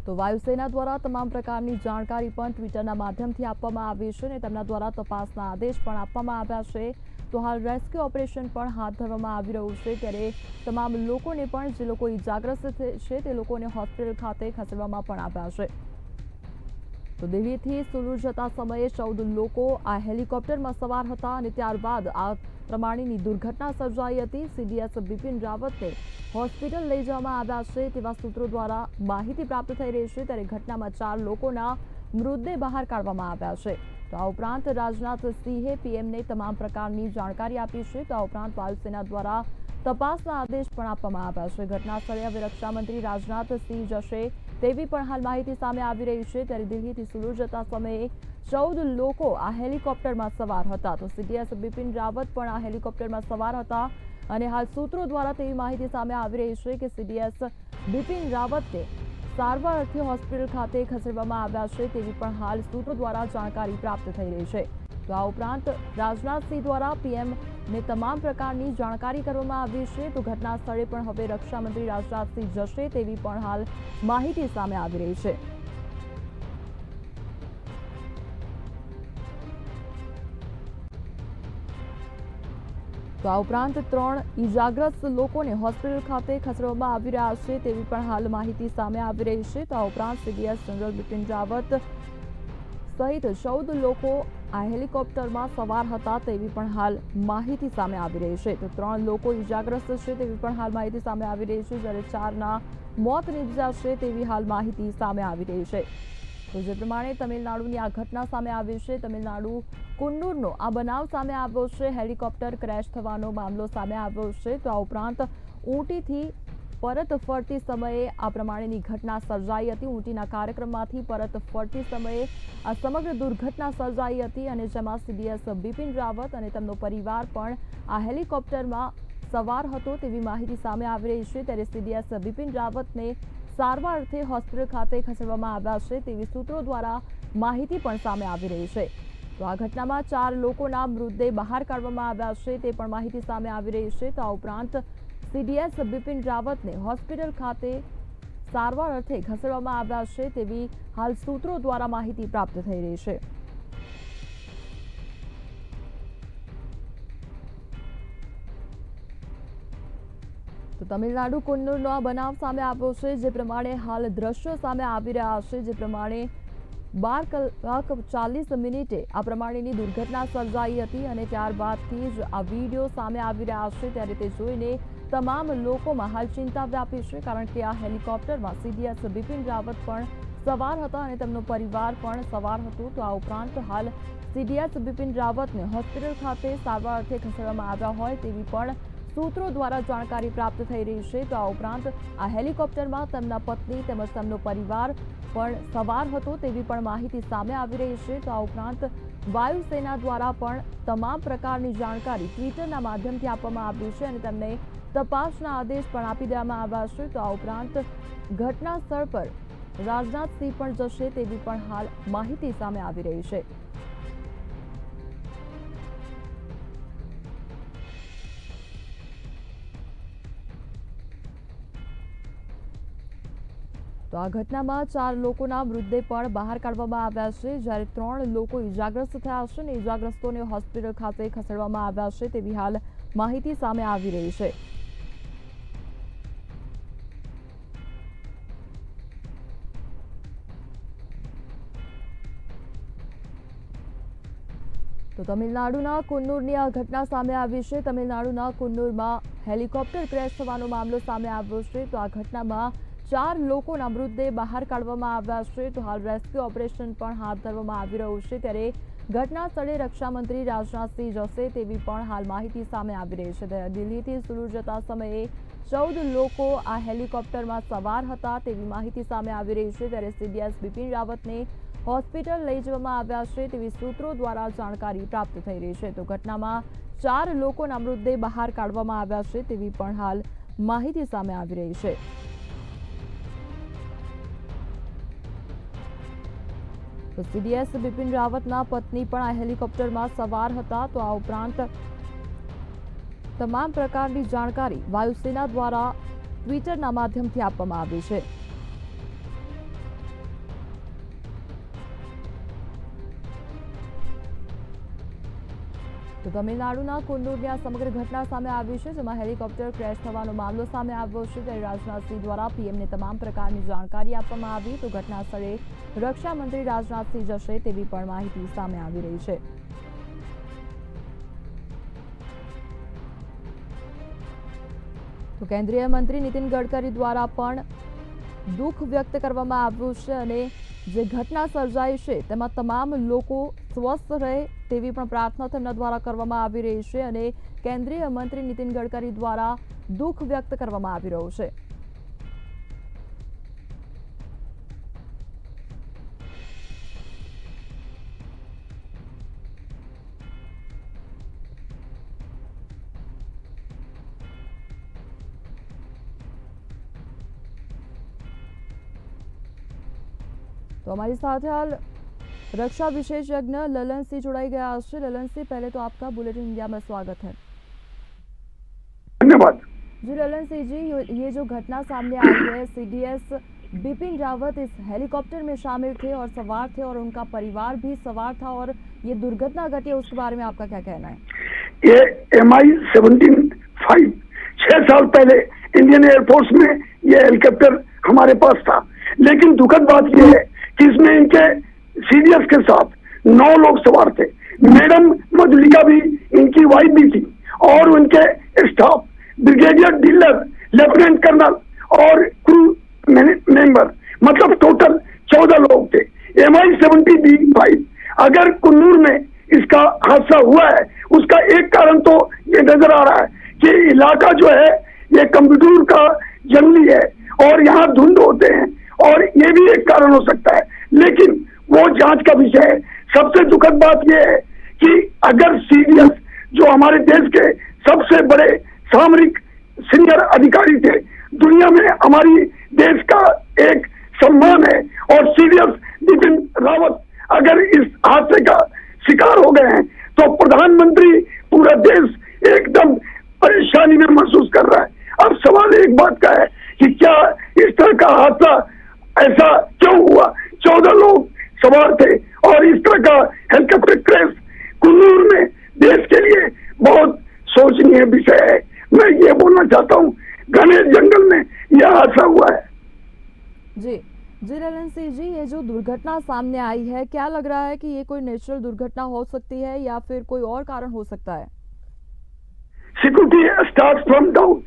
તો વાયુસેના દ્વારા તમામ પ્રકારની જાણકારી પણ ટ્વિટરના માધ્યમથી આપવામાં આવી છે અને તેમના દ્વારા તપાસના આદેશ પણ આપવામાં આવ્યા છે. તો હાલ રેસ્ક્યુ ઓપરેશન પણ હાથ ધરવામાં આવી રહ્યું છે. ત્યારે તમામ લોકોને પણ, જે લોકો ઇજાગ્રસ્ત છે તે લોકોને હોસ્પિટલ ખાતે ખસેડવામાં પણ આવ્યા છે. તો દિલ્હીથી સુલૂર જતા સમયે 14 લોકો આ હેલિકોપ્ટરમાં સવાર હતા અને ત્યારબાદ આ પ્રમાણેની દુર્ઘટના સર્જાઈ હતી. સીડીએસ બિપિન રાવતને હોસ્પિટલ લઈ જવામાં આવ્યા છે તેવા સૂત્રો દ્વારા માહિતી પ્રાપ્ત થઈ રહી છે. ત્યારે ઘટનામાં 4 લોકોના મૃતદેહ બહાર કાઢવામાં આવ્યા છે. તો આ ઉપરાંત રાજનાથ સિંહે પીએમને તમામ પ્રકારની જાણકારી આપી છે. તો આ ઉપરાંત વાયુસેના દ્વારા તપાસના આદેશ પણ આપવામાં આવ્યા છે. ઘટના સ્થળે હવે રક્ષામંત્રી રાજનાથ સિંહ જશે તેવી પણ હાલ માહિતી સામે આવી રહી છે. ત્યારે દિલ્હીથી સુલૂર જતા સમયે 14 લોકો આ હેલિકોપ્ટરમાં સવાર હતા. તો સીડીએસ બિપિન રાવત પણ આ હેલિકોપ્ટરમાં સવાર હતા અને હાલ સૂત્રો દ્વારા તેવી માહિતી સામે આવી રહી છે કે સીડીએસ બિપિન રાવતને સારવાર અર્થે હોસ્પિટલ ખાતે ખસેડવામાં આવ્યા છે તેવી પણ હાલ સૂત્રો દ્વારા જાણકારી પ્રાપ્ત થઈ રહી છે. તો આ ઉપરાંત રાજનાથસિંહ દ્વારા પીએમને તમામ પ્રકારની જાણકારી કરવામાં આવી છે. તો ઘટના સ્થળે પણ હવે રક્ષામંત્રી રાજનાથસિંહ જશે તેવી પણ હાલ માહિતી સામે આવી રહી છે. તો આ ઉપરાંત 3 ઇજાગ્રસ્ત લોકોને હોસ્પિટલ ખાતે ખસેડવામાં આવી રહ્યા છે તેવી પણ હાલ માહિતી સામે આવી રહી છે. તો આ ઉપરાંત સીડીએસ જનરલ બિપિન રાવત સહિત 14 લોકો આ હેલિકોપ્ટરમાં સવાર હતા તેવી પણ હાલ માહિતી સામે આવી રહી છે. તો 3 લોકો ઇજાગ્રસ્ત છે તેવી પણ હાલ માહિતી સામે આવી રહી છે, જ્યારે 4ના મોત નીપજ્યા છે તેવી હાલ માહિતી સામે આવી રહી છે. તો જે પ્રમાણે તમિલનાડુની આ ઘટના સામે આવી છે, તમિલનાડુ કુન્નુરનો આ બનાવ સામે આવ્યો છે, હેલિકોપ્ટર ક્રેશ થવાનો મામલો સામે આવ્યો છે. તો આ ઉપરાંત ઊટીથી પરત ફરતી સમયે આ પ્રમાણેની ઘટના સર્જાઈ હતી. ઊટીના કાર્યક્રમમાંથી પરત ફરતી સમયે આ સમગ્ર દુર્ઘટના સર્જાઈ હતી અને જેમાં સીડીએસ બિપિન રાવત અને તેમનો પરિવાર પણ આ હેલિકોપ્ટરમાં સવાર હતો તેવી માહિતી સામે આવી રહી છે. ત્યારે સીડીએસ બિપિન રાવતને સારવાર અર્થે હોસ્પિટલ ખાતે ખસેડવામાં આવ્યા છે તેવી સૂત્રો દ્વારા માહિતી પણ સામે આવી રહી છે. તો આ ઘટનામાં 4 લોકોના મૃતદેહ બહાર કાઢવામાં આવ્યા છે તે પણ માહિતી સામે આવી રહી છે. તો આ ઉપરાંત સીડીએસ બિપિન રાવતને હોસ્પિટલ ખાતે સારવાર અર્થે ખસેડવામાં આવ્યા છે તેવી હાલ સૂત્રો દ્વારા માહિતી પ્રાપ્ત થઈ રહી છે. તો તમિલનાડુ કુન્નુરનો આ બનાવ સામે આવ્યો છે, જે પ્રમાણે હાલ દ્રશ્યો સામે આવી રહ્યા છે, જે પ્રમાણે 12:40 આ પ્રમાણેની દુર્ઘટના સર્જાઈ હતી અને ત્યારબાદથી જ આ વિડીયો સામે આવી રહ્યા છે. ત્યારે તે જોઈને તમામ લોકોમાં હાલ ચિંતા વ્યાપી છે, કારણ કે આ હેલિકોપ્ટરમાં સીડીએસ બિપિન રાવત પણ સવાર હતા અને તેમનો પરિવાર પણ સવાર હતો. તો આ ઉપરાંત હાલ સીડીએસ બિપિન રાવતને હોસ્પિટલ ખાતે સારવાર અર્થે ખસેડવામાં આવ્યા હોય તેવી પણ સૂત્રો દ્વારા જાણકારી પ્રાપ્ત થઈ રહી છે. તો આ ઉપરાંત આ હેલિકોપ્ટરમાં તેમના પત્ની તેમજ તેમનો પરિવાર પણ સવાર હતો તેવી પણ માહિતી સામે આવી રહી છે. તો આ ઉપરાંત વાયુસેના દ્વારા પણ તમામ પ્રકારની જાણકારી ટ્વિટરના માધ્યમથી આપવામાં આવી છે અને તેમને તપાસના આદેશ પણ આપી દેવામાં આવ્યા છે. તો આ ઉપરાંત ઘટના સ્થળ પર રાજનાથસિંહ પણ જશે તેવી પણ હાલ માહિતી સામે આવી રહી છે. તો આ ઘટનામાં 4 લોકોના મૃતદેહ પણ બહાર કાઢવામાં આવ્યા છે, જ્યારે 3 લોકો ઇજાગ્રસ્ત થયા છે અને ઇજાગ્રસ્તોને હોસ્પિટલ ખાતે ખસેડવામાં આવ્યા છે તેવી હાલ માહિતી સામે આવી રહી છે. તો તમિલનાડુના કુન્નુરની આ ઘટના સામે આવી છે. તમિલનાડુના કુન્નુરમાં હેલિકોપ્ટર ક્રેશ થવાનો મામલો સામે આવ્યો છે. તો આ ઘટનામાં 4 લોકોના મૃતદેહ બહાર કાઢવામાં આવ્યા છે. તો હાલ રેસ્ક્યુ ઓપરેશન પણ હાથ ધરવામાં આવી રહ્યું છે, ત્યારે ઘટના સ્થળે રક્ષામંત્રી રાજનાથસિંહ જશે તેવી પણ હાલ માહિતી સામે આવી રહી છે. દિલ્હીથી સુરત જતા સમયે 14 લોકો આ હેલિકોપ્ટરમાં સવાર હતા તેવી માહિતી સામે આવી રહી છે, ત્યારે સીડીએસ બિપિન રાવતને હોસ્પિટલ લઈ જવામાં આવ્યા છે તેવી સૂત્રો દ્વારા જાણકારી પ્રાપ્ત થઈ રહી છે. તો ઘટનામાં 4 લોકોના મૃતદેહ બહાર કાઢવામાં આવ્યા છે તેવી પણ હાલ માહિતી સામે આવી રહી છે. તો સીડીએસ બિપિન રાવતના પત્ની પણ આ હેલિકોપ્ટરમાં સવાર હતા. તો આ ઉપરાંત તમામ પ્રકારની જાણકારી વાયુસેના દ્વારા ટ્વિટરના માધ્યમથી આપવામાં આવી છે. તો તમિલનાડુના કુન્નુરની આ સમગ્ર ઘટના સામે આવી છે, જેમાં હેલિકોપ્ટર ક્રેશ થવાનો મામલો સામે આવ્યો છે, ત્યારે રાજનાથસિંહ દ્વારા પીએમને તમામ પ્રકારની જાણકારી આપવામાં આવી. તો ઘટના સ્થળે રક્ષા મંત્રી રાજનાથસિંહ જશે તેવી પણ માહિતી સામે આવી રહી છે. તો કેન્દ્રીય મંત્રી નીતિન ગડકરી દ્વારા પણ દુઃખ વ્યક્ત કરવામાં આવ્યું છે અને જે ઘટના સર્જાઈ છે તેમાં તમામ લોકો સ્વસ્થ રહે તેવી પણ પ્રાર્થના તેમના દ્વારા કરવામાં આવી રહી છે અને કેન્દ્રીય મંત્રી નીતિન ગડકરી દ્વારા દુઃખ વ્યક્ત કરવામાં આવી રહ્યું છે. तो हमारी साथ हाल रक्षा विशेषज्ञ ललन सिंह जुड़ाई गया है. ललन सिंह, पहले तो आपका बुलेटिन इंडिया में स्वागत है. धन्यवाद जी ललन सिंह जी, ये जो घटना सामने आई है, सीडीएस बिपिन रावत इस हेलीकॉप्टर में शामिल थे और सवार थे और उनका परिवार भी सवार था और ये दुर्घटना घटी है, उसके बारे में आपका क्या कहना है? ये MI-17 6 साल पहले इंडियन एयरफोर्स में ये हेलीकॉप्टर हमारे पास था, लेकिन दुखद बात यह है कि इसमें इनके सीडीएस के साथ 9 लोग सवार थे. मैडम मधुलिका भी इनकी वाइफ भी थी और उनके staff brigadier dealer lieutenant colonel और क्रू मेंबर, मतलब टोटल 14 लोग थे. MI-17 अगर कुन्नूर में इसका हादसा हुआ है, उसका एक कारण तो ये नजर आ रहा है कि इलाका जो है ये कंप्यूटर का जंगली है और यहाँ धुंध होते हैं और ये भी एक कारण हो सकता है, लेकिन वो जांच का विषय है. सबसे दुखद बात यह है कि अगर सीडीएस जो हमारे देश के सबसे बड़े सामरिक सीनियर अधिकारी थे, दुनिया में हमारी देश का एक सम्मान है, और सीडीएस बिपिन रावत अगर इस हादसे का शिकार हो गए हैं तो प्रधानमंत्री पूरा देश एकदम परेशानी में महसूस कर रहा है. अब सवाल एक बात का है कि क्या इस तरह का हादसा ऐसा क्यों हुआ? 14 लोग सवार थे और इस तरह का हेलीकॉप्टर क्रैश कुन्नूर में देश के लिए बहुत सोचनीय विषय है. मैं ये बोलना चाहता हूँ, घने जंगल में यह हादसा हुआ है. जी ललन सिंह जी, ये जो दुर्घटना सामने आई है, क्या लग रहा है कि ये कोई नेचुरल दुर्घटना हो सकती है या फिर कोई और कारण हो सकता है? Security starts from doubt.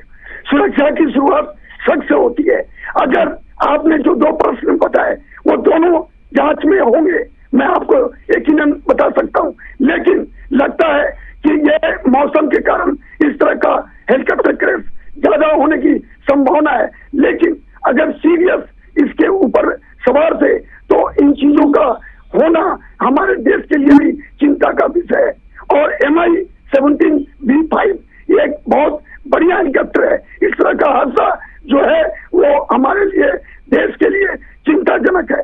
सुरक्षा की शुरुआत शक से होती है. अगर आपने जो 2 प्रश्न बताए वो दोनों जांच में होंगे, मैं आपको यकीनन बता सकता हूं, लेकिन लगता है कि यह मौसम के कारण इस तरह का हेलीकॉप्टर क्रैश ज्यादा होने की संभावना है. लेकिन अगर सीरियस इसके ऊपर सवार थे तो इन चीजों का होना हमारे देश के लिए भी चिंता का विषय है. और MI-17 एक बहुत बड़ी बढ़िया हेलीकॉप्टर है। इस तरह का हादसा जो है वो हमारे लिए, देश के लिए चिंताजनक है।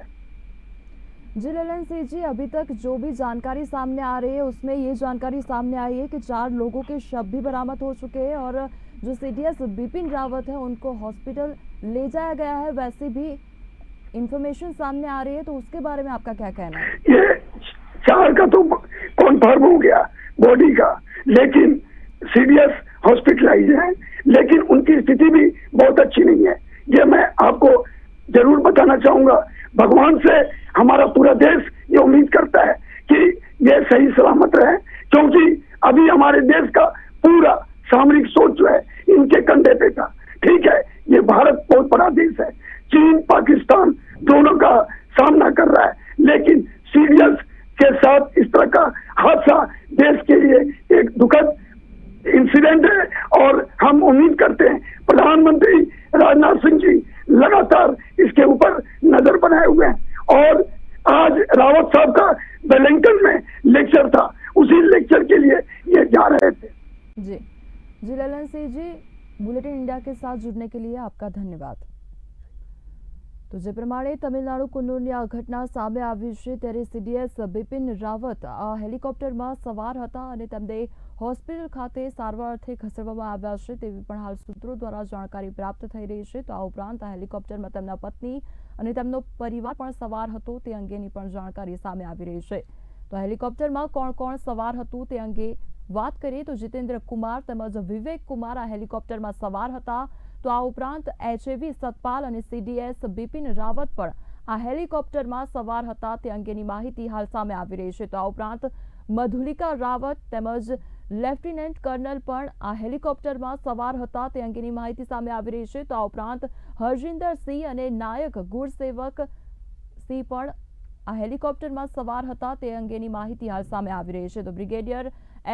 जी ललन सिंह जी, अभी तक जो भी जानकारी सामने आ रही है उसमें ये जानकारी सामने आई है कि 4 लोगों के शव भी बरामद हो चुके हैं और जो सीडीएस बिपिन रावत है उनको हॉस्पिटल ले जाया गया है। वैसे भी इंफॉर्मेशन सामने आ रही है, तो उसके बारे में आपका क्या कहना है? ये 4 का तो कन्फर्म हो गया बॉडी का, लेकिन सीडीएस हॉस्पिटलाइज है, लेकिन उनकी स्थिति भी बहुत अच्छी नहीं है। ये मैं आपको जरूर बताना चाहूंगा। भगवान से हमारा पूरा देश ये उम्मीद करता है कि ये सही सलामत रहे, क्योंकि अभी हमारे देश का पूरा सामरिक सोच जो है इनके कंधे पे था। ठीक है, ये भारत बहुत बड़ा देश है, चीन पाकिस्तान दोनों का सामना कर रहा है, लेकिन सीडीएस के साथ इस तरह का हादसा देश के लिए एक दुखद इंसिडेंट है। और हम उम्मीद करते हैं प्रधानमंत्री राजनाथ सिंह जी लगातार इसके ऊपर नजर बनाए हुए हैं। और आज रावत साहब का वेलिंगटन में लेक्चर था, उसी लेक्चर के लिए ये जा रहे थे। जी ललन सिंह जी, बुलेटिन इंडिया के साथ जुड़ने के लिए आपका धन्यवाद। તો જે પ્રમાણે તમિલનાડુ કુન્નુરની આ ઘટના સામે આવી છે, ત્યારે સીડીએસ બિપિન રાવત આ હેલિકોપ્ટરમાં સવાર હતા અને તેમને હોસ્પિટલ ખાતે સારવાર અર્થે ખસેડવામાં આવ્યા છે તેવી પણ હાલ સૂત્રો દ્વારા જાણકારી પ્રાપ્ત થઈ રહી છે। તો આ ઉપરાંત આ હેલિકોપ્ટરમાં તેમના પત્ની અને તેમનો પરિવાર પણ સવાર હતો તે અંગેની પણ જાણકારી સામે આવી રહી છે। તો હેલિકોપ્ટરમાં કોણ કોણ સવાર હતું તે અંગે વાત કરીએ તો જીતેન્દ્ર કુમાર તેમજ વિવેક કુમાર આ હેલિકોપ્ટરમાં સવાર હતા। તો આ ઉપરાંત એચએવી સતપાલ અને સીડીએસ બિપિન રાવત પણ આ હેલિકોપ્ટરમાં સવાર હતા તે અંગેની માહિતી હાલ સામે આવી રહી છે। તો આ ઉપરાંત મધુલિકા રાવત તેમજ લેફ્ટિનન્ટ કર્નલ પણ આ હેલિકોપ્ટરમાં સવાર હતા તે અંગેની માહિતી સામે આવી રહી છે। તો આ ઉપરાંત હરજિંદર સિંહ અને નાયક ગુરસેવક સિંહ પણ આ હેલિકોપ્ટરમાં સવાર હતા તે અંગેની માહિતી હાલ સામે આવી રહી છે। તો બ્રિગેડિયર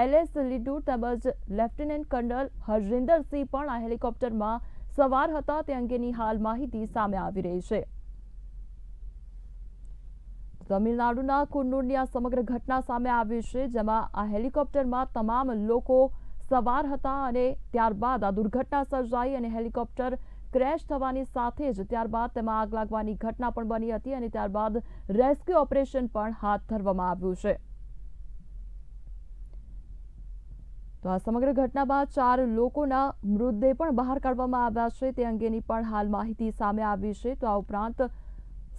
એલએસ લીડુ તેમજ લેફ્ટિનન્ટ કર્નલ હરજિંદર સિંહ પણ આ હેલિકોપ્ટરમાં સવાર હતા તે અંગેની હાલ માહિતી સામે આવી રહી છે। તમિલનાડુના કુન્નુરની આ સમગ્ર ઘટના સામે આવી છે, જેમાં આ હેલિકોપ્ટરમાં તમામ લોકો સવાર હતા અને ત્યારબાદ આ દુર્ઘટના સર્જાઈ અને હેલિકોપ્ટર ક્રેશ થવાની સાથે જ ત્યારબાદ તેમાં આગ લાગવાની ઘટના પણ બની હતી અને ત્યારબાદ રેસ્ક્યુ ઓપરેશન પણ હાથ ધરવામાં આવ્યું છે। તો આ સમગ્ર ઘટના બાદ 4 લોકોના મૃતદેહ પણ બહાર કાઢવામાં આવ્યા છે તે અંગેની પણ હાલ માહિતી સામે આવી છે। તો આ ઉપરાંત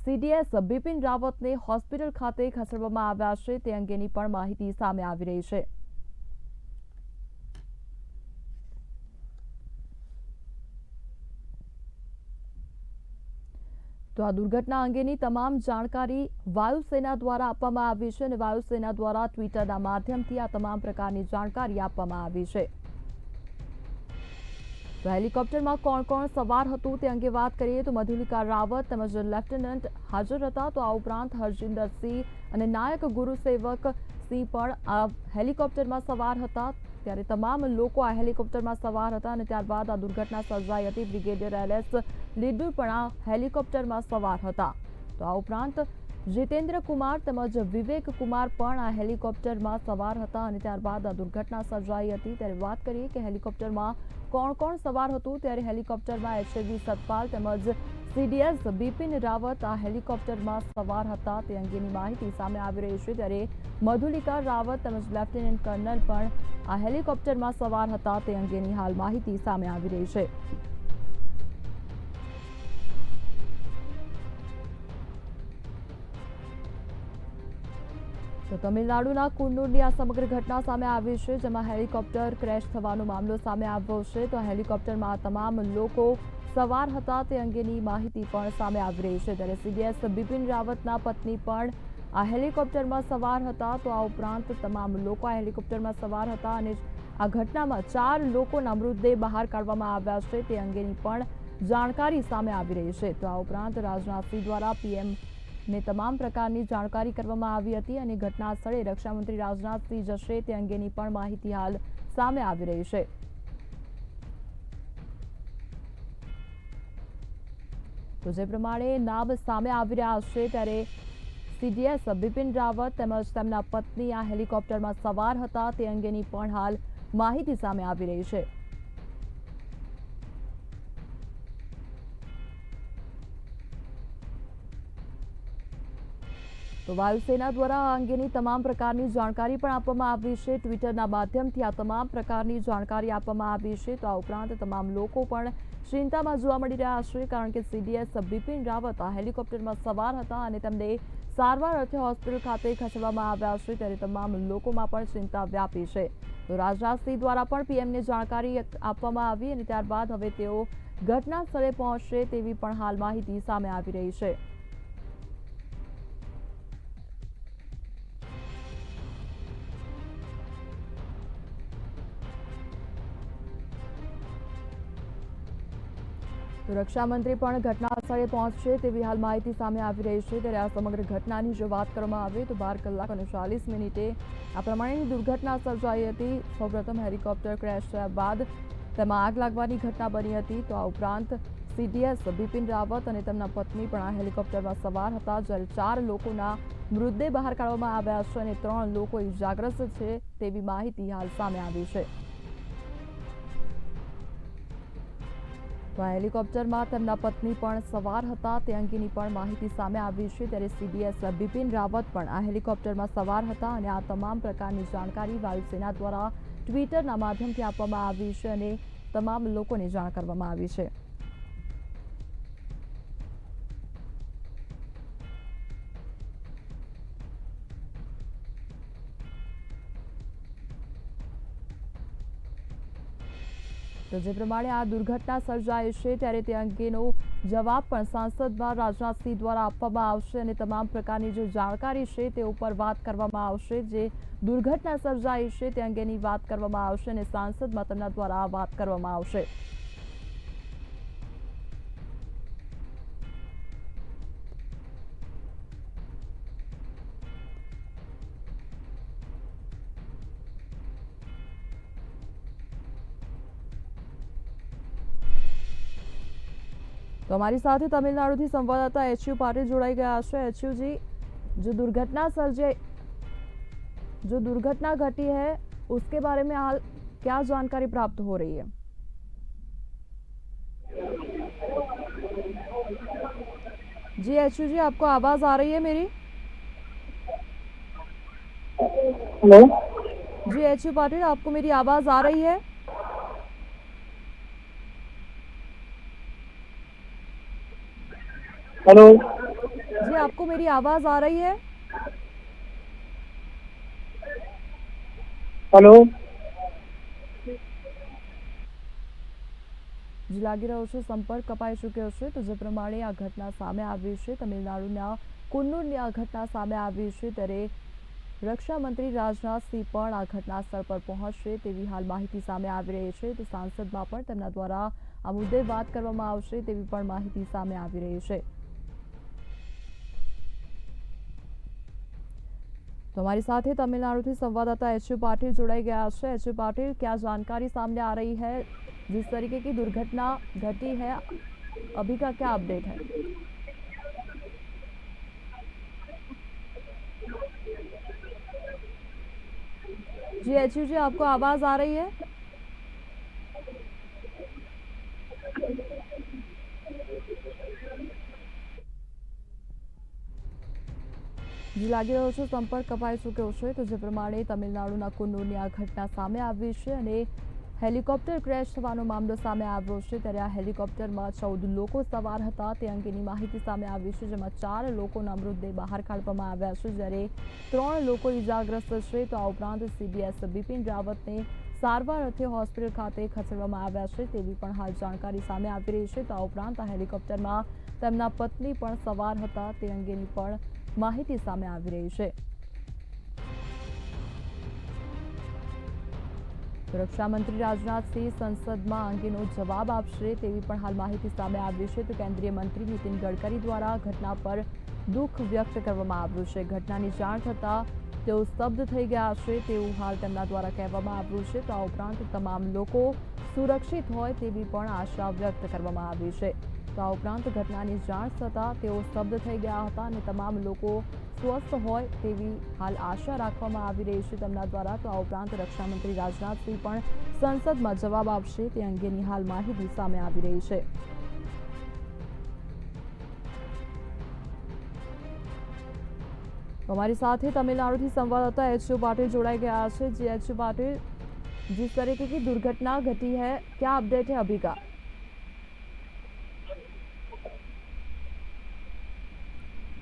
સીડીએસ બિપિન રાવતને હોસ્પિટલ ખાતે ખસેડવામાં આવ્યા છે તે અંગેની પણ માહિતી સામે આવી રહી છે। તો આ દુર્ઘટના અંગેની તમામ જાણકારી વાયુસેના દ્વારા આપવામાં આવી છે અને વાયુસેના દ્વારા ટ્વિટરના માધ્યમથી આ તમામ પ્રકારની જાણકારી આપવામાં આવી છે। તો હેલિકોપ્ટરમાં કોણ કોણ સવાર હતું તે અંગે વાત કરીએ તો મધુલિકા રાવત તેમજ લેફ્ટનન્ટ હાજર હતા। તો આ ઉપરાંત હરજિંદર સિંહ અને નાયક ગુરુસેવક સિંહ પણ આ હેલિકોપ્ટરમાં સવાર હતા। ત્યારે તમામ લોકો આ હેલિકોપ્ટરમાં સવાર હતા અને ત્યારબાદ આ દુર્ઘટના સર્જાઈ હતી। બ્રિગેડિયર એલએસ લીડુ પણ આ હેલિકોપ્ટરમાં સવાર હતા। તો આ ઉપરાંત જીતેન્દ્ર કુમાર તેમજ વિવેક કુમાર પણ આ હેલિકોપ્ટરમાં સવાર હતા અને ત્યારબાદ આ દુર્ઘટના સર્જાઈ હતી। ત્યારે વાત કરીએ કે હેલિકોપ્ટરમાં કોણ કોણ સવાર હતું, ત્યારે હેલિકોપ્ટરમાં એચએવી સતપાલ તેમજ સીડીએસ બિપિન રાવત આ હેલિકોપ્ટરમાં સવાર હતા તે અંગેની માહિતી સામે આવી રહી છે। ત્યારે મધુલિકા રાવત તેમજ લેફ્ટિનન્ટ કર્નલ પણ આ હેલિકોપ્ટરમાં સવાર હતા તે અંગેની હાલ માહિતી સામે આવી રહી છે। તો તમિલનાડુના કુન્નુરની આ સમગ્ર ઘટના સામે આવી છે, જેમાં હેલિકોપ્ટર ક્રેશ થવાનો મામલો સામે આવ્યો છે। તો હેલિકોપ્ટરમાં તમામ લોકો સવાર હતા તે અંગેની માહિતી પણ સામે આવી રહી છે। ત્યારે સીડીએસ બિપિન રાવતના પત્ની પણ આ હેલિકોપ્ટરમાં સવાર હતા। તો આ ઉપરાંત તમામ લોકો આ હેલિકોપ્ટરમાં સવાર હતા અને આ ઘટનામાં 4 લોકોના મૃતદેહ બહાર કાઢવામાં આવ્યા છે તે અંગેની પણ જાણકારી સામે આવી રહી છે। તો આ ઉપરાંત રાજનાથસિંહ દ્વારા પીએમ ને તમામ પ્રકારની જાણકારી કરવામાં આવી હતી અને ઘટના સ્થળે રક્ષામંત્રી રાજનાથસિંહ જશે તે અંગેની પણ માહિતી હાલ સામે આવી રહી છે। તો જે પ્રમાણે નામ સામે આવી રહ્યા છે, ત્યારે સીડીએસ બિપિન રાવત તેમજ તેમના પત્ની આ હેલિકોપ્ટરમાં સવાર હતા તે અંગેની પણ હાલ માહિતી સામે આવી રહી છે। તો વાયુસેના દ્વારા આ અંગેની તમામ પ્રકારની જાણકારી પણ આપવામાં આવી છે. ટ્વિટરના માધ્યમથી આ તમામ પ્રકારની જાણકારી આપવામાં આવી છે. તો આ ઉપરાંત તમામ લોકો પણ ચિંતામાં જોવા મળી રહ્યા છે, કારણ કે CDS બિપિન રાવત આ હેલિકોપ્ટરમાં સવાર હતા અને તેમને સારવાર અર્થે હોસ્પિટલ ખાતે ખસેડવામાં આવ્યા છે. ત્યારે તમામ લોકોમાં પણ ચિંતા વ્યાપી છે. તો રાજનાથસિંહ દ્વારા પણ પીએમને જાણકારી આપવામાં આવી અને ત્યારબાદ હવે તેઓ ઘટના સ્થળે પહોંચશે તેવી પણ હાલ માહિતી સામે આવી રહી છે. તો રક્ષામંત્રી પણ ઘટના સ્થળે પહોંચશે તેવી હાલ માહિતી સામે આવી રહી છે. ત્યારે આ સમગ્ર ઘટનાની જો વાત કરવામાં આવે તો 12 કલાક અને 40 મિનિટે આ પ્રમાણેની દુર્ઘટના સર્જાઈ હતી. સૌપ્રથમ હેલિકોપ્ટર ક્રેશ થયા બાદ તેમાં આગ લાગવાની ઘટના બની હતી. તો આ ઉપરાંત CDS બિપિન રાવત અને તેમના પત્ની પણ આ હેલિકોપ્ટરમાં સવાર હતા. જ્યારે 4 લોકોના મૃતદેહ બહાર કાઢવામાં આવ્યા છે અને 3 લોકો ઇજાગ્રસ્ત છે તેવી માહિતી હાલ સામે આવી છે. તો આ હેલિકોપ્ટરમાં તેમના પત્ની પણ સવાર હતા તે અંગેની પણ માહિતી સામે આવી છે. ત્યારે CDS બિપિન રાવત પણ આ હેલિકોપ્ટરમાં સવાર હતા અને આ તમામ પ્રકારની જાણકારી વાયુસેના દ્વારા ટ્વિટરના માધ્યમથી આપવામાં આવી છે અને તમામ લોકોને જાણ કરવામાં આવી છે. તો જે પ્રમાણે આ દુર્ઘટના સર્જાઈ છે ત્યારે તે અંગેનો જવાબ પણ સાંસદમાં રાજનાથસિંહ દ્વારા આપવામાં આવશે અને તમામ પ્રકારની જે જાણકારી છે તે ઉપર વાત કરવામાં આવશે. જે દુર્ઘટના સર્જાઈ છે તે અંગેની વાત કરવામાં આવશે અને સાંસદમાં તેમના દ્વારા વાત કરવામાં આવશે. તો हमारी साथ ही तमिलनाडु થી संवाददाता HU पाटिल जोड़ाई गया है. HU जी, जो दुर्घटना घटी है उसके बारे में हाल क्या जानकारी प्राप्त हो रही है? जी HU जी, आपको आवाज आ रही है मेरी? हेलो जी HU पाटिल, आपको मेरी आवाज आ रही है? हेलो जी, आपको मेरी आवाज आ रही है? हेलो जी, લાગી રહ્યો છે સંપર્ક કપાઈ ચૂક્યો છે. તો જે પ્રમાણે આ ઘટના સામે આવી છે, તમિલનાડુના કુન્નુરની આ ઘટના સામે આવી છે, ત્યારે રક્ષા મંત્રી રાજનાથસિંહ પણ આ ઘટના સ્થળ પર પહોંચશે તેવી હાલ માહિતી સામે આવી રહી છે. તો સાંસદમાં પણ તેમના દ્વારા આ મુદ્દે વાત કરવામાં આવશે તેવી પણ માહિતી સામે આવી રહી છે. तो हमारे साथ ही तमिलनाडु से संवाददाता HU पाटिल जुड़ाई गया है. HU पाटिल, क्या जानकारी सामने आ रही है? जिस तरीके की दुर्घटना घटी है अभी का क्या अपडेट है? जी HU जी, आपको आवाज आ रही है? जी, લાગી રહ્યો છે સંપર્ક કપાઈ ચૂક્યો છે. તો જે પ્રમાણે તમિલનાડુના કુન્નુરની આ ઘટના સામે આવી છે અને હેલિકોપ્ટર ક્રેશ થવાનો મામલો સામે આવ્યો છે. ત્યારે આ હેલિકોપ્ટરમાં 14 લોકો સવાર હતા તે અંગેની માહિતી સામે આવી છે, જેમાં 4 લોકોના મૃતદેહ બહાર કાઢવામાં આવ્યા છે, જ્યારે 3 લોકો ઇજાગ્રસ્ત છે. તો આ ઉપરાંત CDS બિપિન રાવતને સારવાર અર્થે હોસ્પિટલ ખાતે ખસેડવામાં આવ્યા છે તેવી પણ હાલ જાણકારી સામે આવી રહી છે. તો આ ઉપરાંત આ હેલિકોપ્ટરમાં તેમના પત્ની પણ સવાર હતા તે અંગેની પણ માહિતી સામે આવી રહી છે. રક્ષા મંત્રી રાજનાથસિંહ સંસદમાં અંગેનો જવાબ આપશે તેવી પણ હાલ માહિતી સામે આવી છે. તો કેન્દ્રીય મંત્રી નીતિન ગડકરી દ્વારા ઘટના પર દુઃખ વ્યક્ત કરવામાં આવ્યું છે. ઘટનાની જાણ થતાં તેઓ સ્તબ્ધ થઈ ગયા છે તેવું હાલ તેમના દ્વારા કહેવામાં આવ્યું છે. તો આ ઉપરાંત તમામ લોકો સુરક્ષિત હોય તેવી પણ આશા વ્યક્ત કરવામાં આવી છે. તો આ ઉપરાંત ઘટનાની જાણ થતાં તેઓ સ્તબ્ધ થઈ ગયા હતા અને તમામ લોકો સ્વસ્થ હોય તેવી હાલ આશા રાખવામાં આવી રહી છે તેમના દ્વારા. તો આ ઉપરાંત રક્ષામંત્રી રાજનાથસિંહ પણ સંસદમાં જવાબ આપશે તે અંગેની હાલ માહિતી સામે આવી રહી છે. हमारी साथ ही तमिलनाडु की संवाददाता एच.यू. पाटिल जोड़ाई गया है। जी एच.यू. पाटिल, जिस तरीके की दुर्घटना घटी है, क्या अपडेट है अभी का?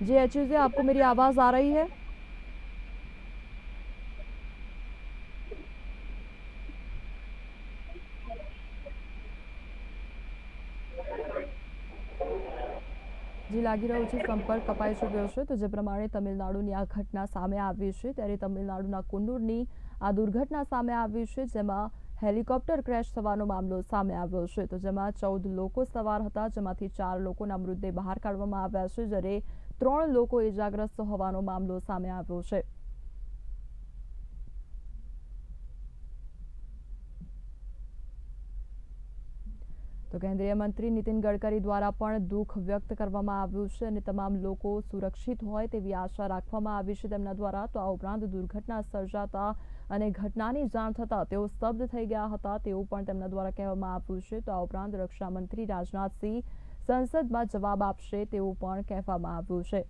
जी एच.यू. से आपको मेरी आवाज आ रही है? जी લાગી રહ્યું છે સંપર્ક કપાઈ ચૂક્યો છે। તો જે પ્રમાણે તમિલનાડુની આ ઘટના સામે આવી છે, ત્યારે તમિલનાડુના કુન્નુરની આ દુર્ઘટના સામે આવી છે, જેમાં હેલિકોપ્ટર ક્રેશ થવાનો મામલો સામે આવ્યો છે। તો જેમાં 14 લોકો સવાર હતા, જેમાંથી 4 લોકોના મૃતદેહ બહાર કાઢવામાં આવ્યા છે, જ્યારે 3 લોકો ઇજાગ્રસ્ત હોવાનો મામલો સામે આવ્યો છે। તો કેન્દ્રીય મંત્રી નીતિન ગડકરી દ્વારા પણ દુઃખ વ્યક્ત કરવામાં આવ્યું છે અને તમામ લોકો સુરક્ષિત હોય તેવી આશા રાખવામાં આવી છે તેમના દ્વારા। તો આ ઉપરાંત દુર્ઘટના સર્જાતા અને ઘટનાની જાણ થતાં તેઓ સ્તબ્ધ થઈ ગયા હતા તેવું પણ તેમના દ્વારા કહેવામાં આવ્યું છે। તો આ ઉપરાંત રક્ષા મંત્રી રાજનાથસિંહ સંસદમાં જવાબ આપશે તેવું પણ કહેવામાં આવ્યું છે।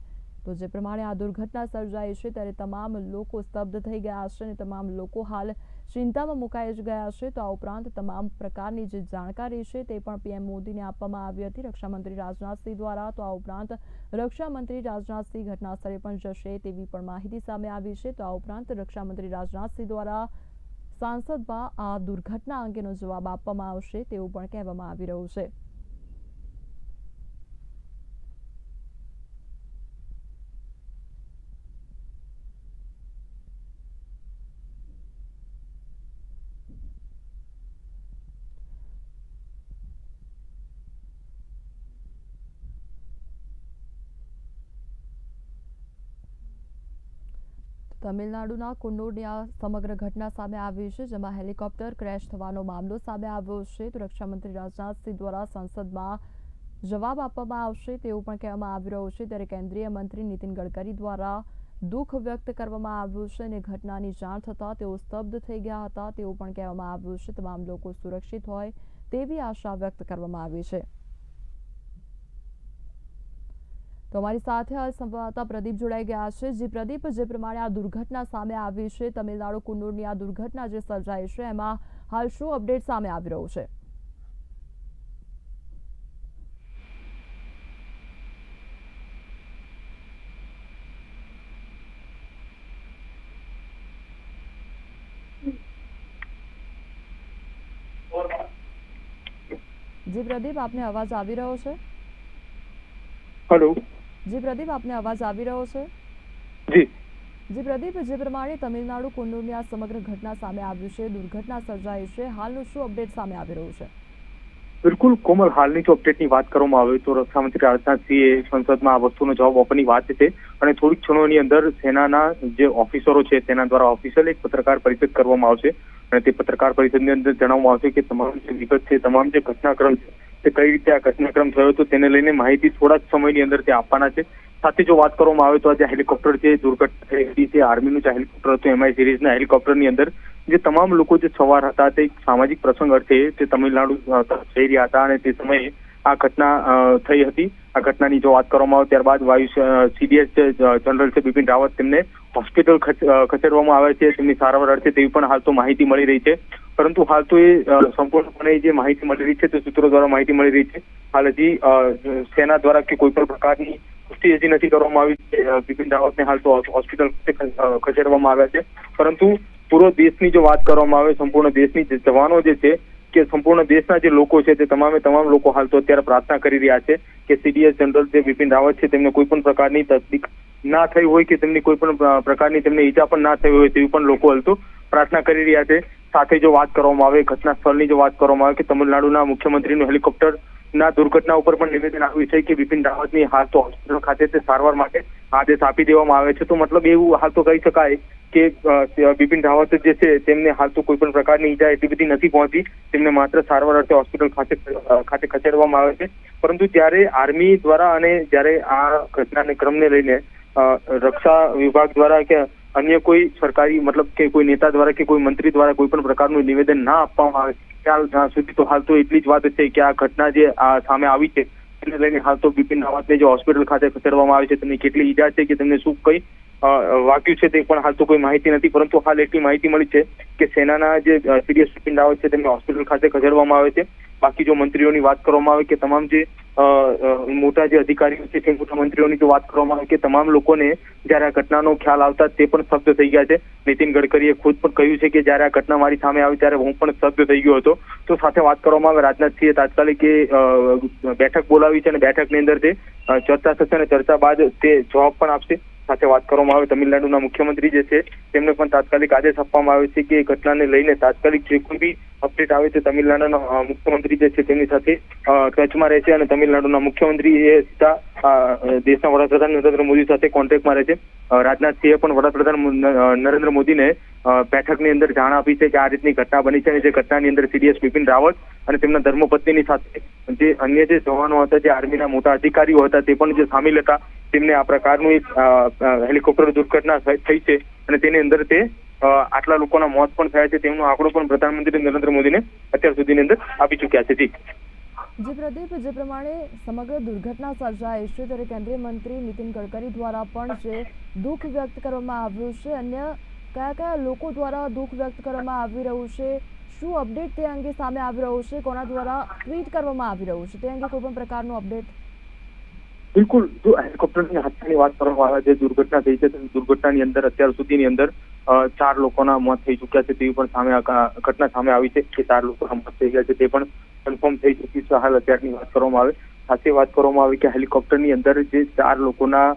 તો જે પ્રમાણે આ દુર્ઘટના સર્જાઈ છે, ત્યારે તમામ લોકો સ્તબ્ધ થઈ ગયા છે અને તમામ લોકો હાલ ચિંતામાં મુકાઈ જ ગયા છે। તો આ ઉપરાંત તમામ પ્રકારની જે જાણકારી છે તે પણ પીએમ મોદીને આપવામાં આવી હતી રક્ષામંત્રી રાજનાથસિંહ દ્વારા। તો આ ઉપરાંત રક્ષામંત્રી રાજનાથસિંહ ઘટનાસ્થળે પણ જશે તેવી પણ માહિતી સામે આવી છે। તો આ ઉપરાંત રક્ષામંત્રી રાજનાથસિંહ દ્વારા સાંસદમાં આ દુર્ઘટના અંગેનો જવાબ આપવામાં આવશે તેવું પણ કહેવામાં આવી રહ્યું છે। તમિલનાડુના કુન્નુરની આ સમગ્ર ઘટના સામે આવી છે, જેમાં હેલિકોપ્ટર ક્રેશ થવાનો મામલો સામે આવ્યો છે। તો રક્ષામંત્રી રાજનાથસિંહ દ્વારા સંસદમાં જવાબ આપવામાં આવશે તેવું પણ કહેવામાં આવી રહ્યું છે। ત્યારે કેન્દ્રીય મંત્રી નીતિન ગડકરી દ્વારા દુઃખ વ્યક્ત કરવામાં આવ્યું છે અને ઘટનાની જાણ થતાં તેઓ સ્તબ્ધ થઈ ગયા હતા તેવું પણ કહેવામાં આવ્યું છે। તમામ લોકો સુરક્ષિત હોય તેવી આશા વ્યક્ત કરવામાં આવી છે। તો અમારી સાથે હાલ સંવાદદાતા પ્રદીપ જોડાઈ ગયા છે। જી પ્રદીપ, જે પ્રમાણે આ દુર્ઘટના સામે આવી છે, તમિલનાડુ કુન્નુરની આ દુર્ઘટના જે સર્જાઈ છે, એમાં હાલ શું અપડેટ સામે આવી રહ્યું છે? જી પ્રદીપ, આપને અવાજ આવી રહ્યો છે? હેલો જી પ્રદીપ, આપને અવાજ આવી રહ્યો છે? જી પ્રદીપ, જે પ્રમાણે તમિલનાડુ કુન્નુરની આ સમગ્ર ઘટના સામે આવી છે, દુર્ઘટના સર્જાઈ છે, હાલનું શું અપડેટ સામે આવી રહ્યું છે? બિલકુલ કોમલ, હાલની જો અપડેટની વાત કરવામાં આવે તો રક્ષામંત્રી રાજનાથસિંહે સંસદમાં આ વસ્તુનો જવાબ આપવાની વાત છે અને થોડીક ક્ષણોની અંદર સેનાના જે ઓફિસરો છે તેના દ્વારા ઓફિશિયલ એક પત્રકાર પરિષદ કરવામાં આવશે અને તે પત્રકાર પરિષદની અંદર જણાવવામાં આવશે કે તમામ જે વિગત છે, તમામ જે ઘટનાક્રમ છે તે કઈ રીતે આ ઘટનાક્રમ થયો હતો તેને લઈને માહિતી થોડા જ સમયની અંદર તે આપવાના છે। સાથે જો વાત કરવામાં આવે તો આ જે હેલિકોપ્ટર જે દુર્ઘટના થઈ હતી તે આર્મીનું જે હેલિકોપ્ટર હતું, MI સિરીઝના હેલિકોપ્ટરની અંદર જે તમામ લોકો જે સવાર હતા તે સામાજિક પ્રસંગ અર્થે તે તમિલનાડુ જઈ રહ્યા હતા અને તે સમયે આ ઘટના થઈ હતી। આ ઘટનાની જો વાત કરવામાં આવે ત્યારબાદ વાયુ CDS જનરલ છે બિપિન રાવત તેમને હોસ્પિટલ ખસેડવામાં આવે છે તેમની સારવાર અર્થે તેવી પણ હાલ તો માહિતી મળી રહી છે। પરંતુ હાલ તો એ સંપૂર્ણપણે જે માહિતી મળી રહી છે તે સૂત્રો દ્વારા માહિતી મળી રહી છે। હાલ હજી સેના દ્વારા કે કોઈ પણ પ્રકારની પુષ્ટિ હજી નથી કરવામાં આવી। બિપિન રાવતને હાલ તો હોસ્પિટલ ખસેડવામાં આવ્યા છે, પરંતુ પૂરો દેશની જો વાત કરવામાં આવે, સંપૂર્ણ દેશની જવાનો જે છે કે સંપૂર્ણ દેશના જે લોકો છે તે તમામ લોકો હાલ તો અત્યારે પ્રાર્થના કરી રહ્યા છે કે CDS જનરલ જે બિપિન રાવત છે તેમને કોઈ પણ પ્રકારની તકલીફ ના થઈ હોય કે તેમની કોઈ પણ પ્રકારની તેમને ઈજા પણ ના થઈ હોય તેવી પણ લોકો હાલ તો પ્રાર્થના કરી રહ્યા છે। સાથે જો વાત કરવામાં આવે ઘટના સ્થળની જો વાત કરવામાં આવે કે તમિલનાડુના મુખ્યમંત્રીનું હેલિકોપ્ટર ના દુર્ઘટના ઉપર પણ નિવેદન આવ્યું છે કે બિપિન રાવતની હાલ તો હોસ્પિટલ ખાતે તે સારવાર માટે આદેશ આપી દેવામાં આવે છે। તો મતલબ એવું હાલ તો કહી શકાય કે બિપિન રાવત જે છે તેમને હાલ તો કોઈ પણ પ્રકારની ઈજા એટલી બધી નથી પહોંચી, તેમને માત્ર સારવાર અર્થે હોસ્પિટલ ખાતે ખસેડવામાં આવે છે। પરંતુ જ્યારે આર્મી દ્વારા અને જ્યારે આ ઘટનાને ક્રમને લઈને રક્ષા વિભાગ દ્વારા કે અન્ય કોઈ સરકારી મતલબ કે કોઈ નેતા દ્વારા કે કોઈ મંત્રી દ્વારા કોઈ પણ પ્રકારનું નિવેદન ના આપવામાં આવે ત્યાં સુધી તો હાલ તો એટલી જ વાત છે કે આ ઘટના જે સામે આવી છે તેને લઈને હાલ તો બિપિન રાવતને જે હોસ્પિટલ ખાતે ખસેડવામાં આવે છે તેમને કેટલી ઈજા છે કે તેમને શું કઈ વાગ્યું છે તે પણ હાલ તો કોઈ માહિતી નથી, પરંતુ હાલ એટલી માહિતી મળી છે કે સેનાના જે સીડીએસ બિપિન રાવત છે તેમને હોસ્પિટલ ખાતે ખસેડવામાં આવે છે. બાકી જો મંત્રીઓની વાત કરવામાં આવે કે તમામ જે મોટા જે અધિકારીઓ છે તે મોટા મંત્રીઓની જો વાત કરવામાં આવે કે તમામ લોકોને જયારે આ ઘટનાનો ખ્યાલ આવતા તે પણ સ્તબ્ધ થઈ ગયા છે. નીતિન ગડકરીએ ખુદ પણ કહ્યું છે કે જયારે આ ઘટના મારી સામે આવી ત્યારે હું પણ સ્તબ્ધ થઈ ગયો હતો. તો સાથે વાત કરવામાં આવે રાજનાથસિંહે તાત્કાલિક બેઠક બોલાવી છે અને બેઠકની અંદર તે ચર્ચા થશે અને ચર્ચા બાદ તે જવાબ પણ આપશે. સાથે વાત કરવામાં આવે તમિલનાડુના મુખ્યમંત્રી જે છે તેમને પણ તાત્કાલિક આદેશ આપવામાં આવે છે કે ઘટનાને લઈને તાત્કાલિક જે કોઈ બી અપડેટ આવે છે તમિલનાડુના મુખ્યમંત્રી જે છે તેમની સાથે ટચમાં રહેશે અને તમિલનાડુના મુખ્યમંત્રી એ સીધા દેશના વડાપ્રધાન નરેન્દ્ર મોદી સાથે કોન્ટેક્ટમાં રહે છે. રાજનાથસિંહે પણ વડાપ્રધાન નરેન્દ્ર મોદીને બેઠકની અંદર જાણ આપી છે કે આ રીતની ઘટના બની છે અને જે ઘટનાની અંદર સીડીએસ બિપિન રાવત અને તેમના ધર્મપત્નીની સાથે જે અન્ય જે જવાનો હતા, જે આર્મીના મોટા અધિકારીઓ હતા તે પણ જે સામેલ હતા, તેમને આ પ્રકારનું એક હેલિકોપ્ટર દુર્ઘટના થઈ છે અને તેની અંદર તે આટલા લોકોના મોત પણ થયા છે તેમનો આંકડો પણ પ્રધાનમંત્રી નરેન્દ્ર મોદીને અત્યાર સુધીની અંદર આપી ચૂક્યા છે. જી પ્રદીપ, જે પ્રમાણે સમગ્ર દુર્ઘટના સર્જાઈ છે ત્યારે કેન્દ્રીય મંત્રી નીતિન ગડકરી દ્વારા પણ જે દુઃખ વ્યક્ત કરવામાં આવ્યું છે, અન્ય કયા કયા લોકો દ્વારા દુઃખ વ્યક્ત કરવામાં આવી રહ્યું છે, શું અપડેટ તે અંગે સામે આવી રહ્યું છે, કોના દ્વારા ટ્વીટ કરવામાં આવી રહ્યું છે, તે અંગે કોઈ પણ પ્રકારનું અપડેટ? બિલકુલ, જો હેલિકોપ્ટરની હાદસાની વાત કરવામાં આવે, જે દુર્ઘટના થઈ છે દુર્ઘટનાની અંદર અત્યાર સુધીની અંદર 4 લોકોના મોત થઈ ચૂક્યા છે તેવી પણ ઘટના સામે આવી છે કે 4 લોકોના મોત થઈ ગયા છે તે પણ કન્ફર્મ થઈ ચૂક્યું છે. હાલ અત્યારની વાત કરવામાં આવે, સાથે વાત કરવામાં આવે કે હેલિકોપ્ટરની અંદર જે 4 લોકોના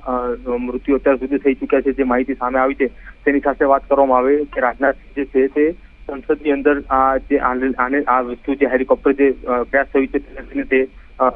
મૃત્યુ અત્યાર સુધી થઈ ચૂક્યા છે, જે માહિતી સામે આવી છે તેની સાથે વાત કરવામાં આવે કે રાજનાથ જે છે તે સંસદની અંદર આ વસ્તુ જે હેલિકોપ્ટર જે ક્રેશ થયું છે તે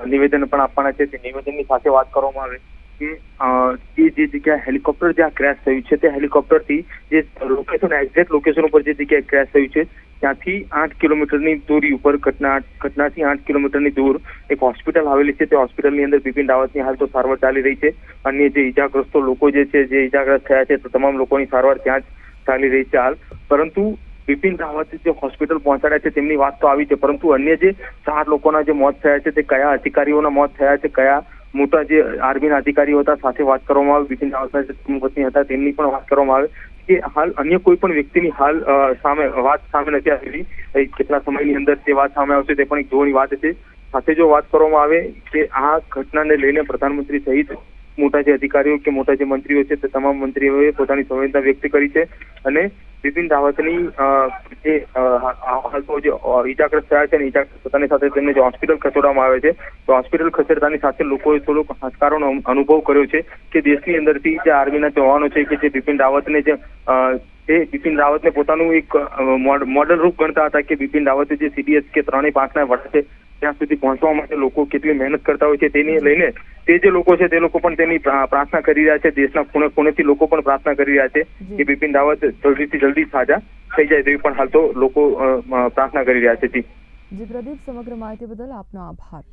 નિવેદન પણ આપવાના છે. તે નિવેદનની સાથે વાત કરવામાં આવે કે જે જગ્યાએ હેલિકોપ્ટર જ્યાં ક્રેશ થયું છે તે હેલિકોપ્ટરથી જે લોકેશન એક્ઝેક્ટ લોકેશન ઉપર જે જગ્યાએ ક્રેશ થયું છે ત્યાંથી 8 કિલોમીટરની દૂરી ઉપર ઘટનાથી 8 કિલોમીટરની દૂર એક હોસ્પિટલ આવેલી છે. તે હોસ્પિટલની અંદર બિપિન રાવતની હાલ તો સારવાર ચાલી રહી છે. અન્ય જે ઈજાગ્રસ્તો લોકો જે છે, જે ઈજાગ્રસ્ત થયા છે, તો તમામ લોકોની સારવાર ત્યાં જ ચાલી રહી છે હાલ. પરંતુ બિપિન રાવતે જે હોસ્પિટલ પહોંચાડ્યા છે તેમની વાત તો આવી છે, પરંતુ અન્ય જે 4 લોકોના જે મોત થયા છે તે કયા અધિકારીઓના મોત થયા છે, કયા મોટા જે આર્મીના અધિકારીઓ હતા સાથે વાત કરવામાં આવે. બિપિન રાવતના જે ધર્મપત્ની હતા તેમની પણ વાત કરવામાં આવે કે હાલ અન્ય કોઈ પણ વ્યક્તિની હાલ વાત સામે નથી આવેલી. કેટલા સમયની અંદર તે વાત સામે આવશે તે પણ એક જોવાની વાત છે. સાથે જો વાત કરવામાં આવે કે આ ઘટનાને લઈને પ્રધાનમંત્રી સહિત મોટા જે અધિકારીઓ કે મોટા જે મંત્રીઓ છે તે તમામ મંત્રીઓએ પોતાની સંવેદના વ્યક્ત કરી છે અને બિપિન રાવતની જે હાલ તો જે ઈજાગ્રસ્ત થયા છે અને ઈજાગ્રસ્ત થતાની સાથે તેમને જે હોસ્પિટલ ખસેડવામાં આવે છે તો હોસ્પિટલ ખસેડતાની સાથે લોકોએ થોડોક હાશકારોનો અનુભવ કર્યો છે કે દેશની અંદરથી જે આર્મીના જવાનો છે કે જે બિપિન રાવતને પોતાનું એક મોડલ રૂપ ગણતા હતા કે બિપિન રાવતે જે સીડીએસ કે 3-5ના વડા છે ત્યાં સુધી પહોંચવા માટે લોકો કેટલી મહેનત કરતા હોય છે તેને લઈને તે જે લોકો છે તે લોકો પણ તેની પ્રાર્થના કરી રહ્યા છે. દેશના ખૂણે ખૂણેથી લોકો પણ પ્રાર્થના કરી રહ્યા છે કે બિપિન રાવત જલ્દીથી જલ્દી સાજા થઈ જાય તેવી પણ હાલ તો લોકો પ્રાર્થના કરી રહ્યા છે. જી પ્રદીપ, સમગ્ર માહિતી બદલ આપનો આભાર.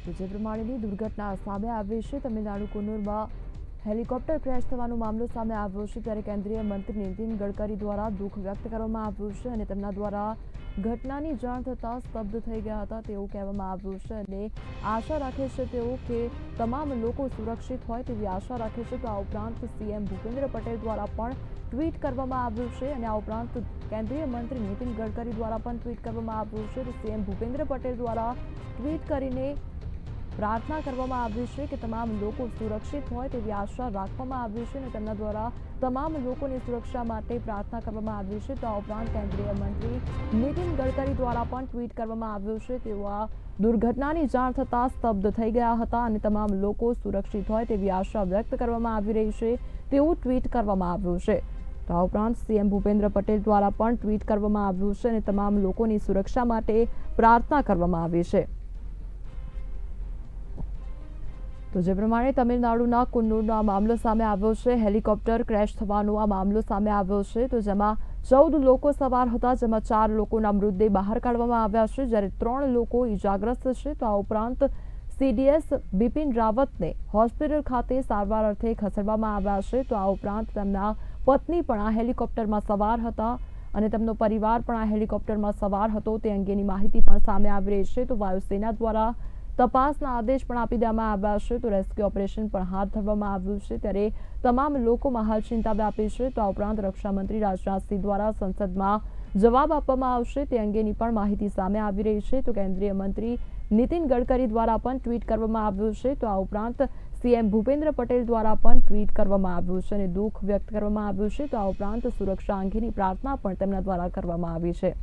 તો જે પ્રમાણેની દુર્ઘટના સામે આવી છે, તમિલનાડુ કુન્નુરમાં હેલિકોપ્ટર ક્રેશ થવાનો મામલો સામે આવ્યો છે ત્યારે કેન્દ્રીય મંત્રી નીતિન ગડકરી દ્વારા દુઃખ વ્યક્ત કરવામાં આવ્યું છે અને તેમના દ્વારા ઘટનાની જાણ થતાં સ્તબ્ધ થઈ ગયા હતા તેવું કહેવામાં આવ્યું છે અને આશા રાખે છે તેઓ કે તમામ લોકો સુરક્ષિત હોય તેવી આશા રાખે છે. તો આ ઉપરાંત સીએમ ભૂપેન્દ્ર પટેલ દ્વારા પણ ટ્વીટ કરવામાં આવ્યું છે અને આ ઉપરાંત કેન્દ્રીય મંત્રી નીતિન ગડકરી દ્વારા પણ ટ્વીટ કરવામાં આવ્યું છે. તો સીએમ ભૂપેન્દ્ર પટેલ દ્વારા ટ્વીટ કરીને પ્રાર્થના કરવામાં આવી છે કે તમામ લોકો સુરક્ષિત હોય તેવી આશા રાખવામાં આવી છે અને તેમના દ્વારા તમામ લોકોની સુરક્ષા માટે પ્રાર્થના કરવામાં આવી છે. તો આ ઉપરાંત કેન્દ્રીય મંત્રી નીતિન ગડકરી દ્વારા પણ ટ્વીટ કરવામાં આવ્યું છે. તેઓ આ દુર્ઘટનાની જાણ થતાં સ્તબ્ધ થઈ ગયા હતા અને તમામ લોકો સુરક્ષિત હોય તેવી આશા વ્યક્ત કરવામાં આવી રહી છે તેવું ટ્વીટ કરવામાં આવ્યું છે. તો આ ઉપરાંત સીએમ ભૂપેન્દ્ર પટેલ દ્વારા પણ ટ્વીટ કરવામાં આવ્યું છે અને તમામ લોકોની સુરક્ષા માટે પ્રાર્થના કરવામાં આવી છે. તો જે પ્રમાણે તમિલનાડુના કુન્નુરનો આ મામલો સામે આવ્યો છે, હેલિકોપ્ટર ક્રેશ થવાનો આ મામલો સામે આવ્યો છે, તો જેમાં 14 લોકો સવાર હતા, જેમાં 4 લોકોના મૃતદેહ બહાર કાઢવામાં આવ્યા છે જ્યારે 3 લોકો ઈજાગ્રસ્ત છે. તો આ ઉપરાંત સીડીએસ બિપિન રાવતને હોસ્પિટલ ખાતે સારવાર અર્થે ખસેડવામાં આવ્યા છે. તો આ ઉપરાંત તેમના પત્ની પણ આ હેલિકોપ્ટરમાં સવાર હતા અને તેમનો પરિવાર પણ આ હેલિકોપ્ટરમાં સવાર હતો તે અંગેની માહિતી પણ સામે આવી રહી છે. તો વાયુસેના દ્વારા તપાસના આદેશ પણ આપી દેવામાં આવ્યા છે. તો રેસ્ક્યુ ઓપરેશન પણ હાથ ધરવામાં આવ્યું છે. ત્યારે તમામ લોકોમાં હાલ ચિંતા વ્યાપી છે. તો આ ઉપરાંત રક્ષામંત્રી રાજનાથસિંહ દ્વારા સંસદમાં જવાબ આપવામાં આવશે તે અંગેની પણ માહિતી સામે આવી રહી છે. તો કેન્દ્રીય મંત્રી નીતિન ગડકરી દ્વારા પણ ટ્વીટ કરવામાં આવ્યું છે. તો આ ઉપરાંત સીએમ ભૂપેન્દ્ર પટેલ દ્વારા પણ ટ્વીટ કરવામાં આવ્યું છે અને દુઃખ વ્યક્ત કરવામાં આવ્યું છે. તો આ ઉપરાંત સુરક્ષા અંગેની પ્રાર્થના પણ તેમના દ્વારા કરવામાં આવી છે.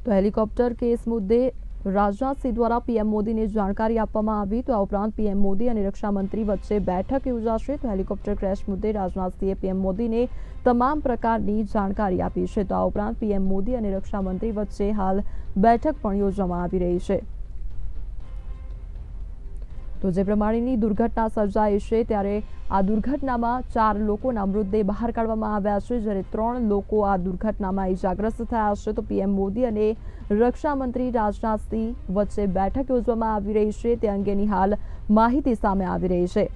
તો હેલિકોપ્ટર કેસ મુદ્દે રાજનાથસિંહ દ્વારા પીએમ મોદીને જાણકારી આપવામાં આવી. તો આ ઉપરાંત પીએમ મોદી અને રક્ષામંત્રી વચ્ચે બેઠક યોજાશે. તો હેલિકોપ્ટર ક્રેશ મુદ્દે રાજનાથસિંહે પીએમ મોદીને તમામ પ્રકારની જાણકારી આપી છે. તો આ ઉપરાંત પીએમ મોદી અને રક્ષામંત્રી વચ્ચે હાલ બેઠક પણ યોજવામાં આવી રહી છે. તો જે પ્રમાણેની દુર્ઘટના સર્જાઈ છે ત્યારે આ દુર્ઘટનામાં 4 લોકોના મૃતદેહ બહાર કાઢવામાં આવ્યા છે, જ્યારે 3 લોકો આ દુર્ઘટનામાં ઇજાગ્રસ્ત થયા છે. તો પીએમ મોદી અને રક્ષામંત્રી રાજનાથસિંહ વચ્ચે બેઠક યોજવામાં આવી રહી છે તે અંગેની હાલ માહિતી સામે આવી રહી છે.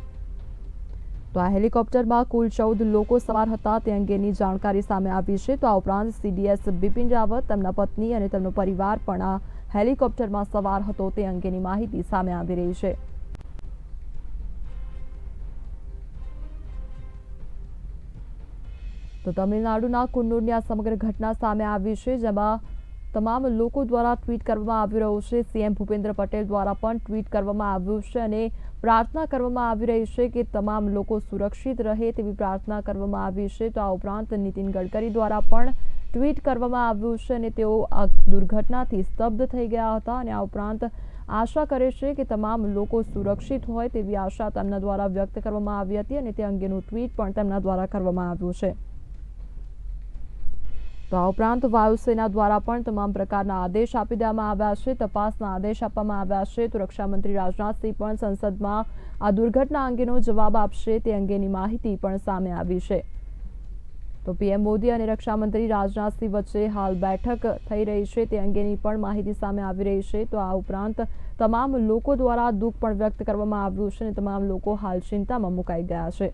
તો આ હેલિકોપ્ટરમાં કુલ 14 લોકો સવાર હતા તે અંગેની જાણકારી સામે આવી છે. તો આ ઉપરાંત સીડીએસ બિપિન રાવત, તેમના પત્ની અને તેમનો પરિવાર પણ આ હેલિકોપ્ટરમાં સવાર હતો તે અંગેની માહિતી સામે આવી રહી છે. તો તમિલનાડુના કુન્નુરની આ સમગ્ર ઘટના સામે આવી છે, જેમાં તમામ લોકો દ્વારા ટ્વીટ કરવામાં આવી રહ્યું છે. સીએમ ભૂપેન્દ્ર પટેલ દ્વારા પણ ટ્વીટ કરવામાં આવ્યું છે અને પ્રાર્થના કરવામાં આવી રહી છે કે તમામ લોકો સુરક્ષિત રહે તેવી પ્રાર્થના કરવામાં આવી છે. તો આ ઉપરાંત નીતિન ગડકરી દ્વારા પણ ટ્વીટ કરવામાં આવ્યું છે અને તેઓ આ દુર્ઘટનાથી સ્તબ્ધ થઈ ગયા હતા અને આ ઉપરાંત આશા કરે છે કે તમામ લોકો સુરક્ષિત હોય તેવી આશા તેમના દ્વારા વ્યક્ત કરવામાં આવી હતી અને તે અંગેનું ટ્વીટ પણ તેમના દ્વારા કરવામાં આવ્યું છે. તો આ ઉપરાંત વાયુસેના દ્વારા પણ તમામ પ્રકારના આદેશ આપી દેવામાં આવ્યા છે, તપાસના આદેશ આપવામાં આવ્યા છે. તો રક્ષામંત્રી રાજનાથસિંહ પણ સંસદમાં આ દુર્ઘટના અંગેનો જવાબ આપશે તે અંગેની માહિતી પણ સામે આવી છે. તો પીએમ મોદી અને રક્ષામંત્રી રાજનાથસિંહ વચ્ચે હાલ બેઠક થઈ રહી છે તે અંગેની પણ માહિતી સામે આવી રહી છે. તો આ ઉપરાંત તમામ લોકો દ્વારા દુઃખ પણ વ્યક્ત કરવામાં આવ્યું છે અને તમામ લોકો હાલ ચિંતામાં મુકાઈ ગયા છે.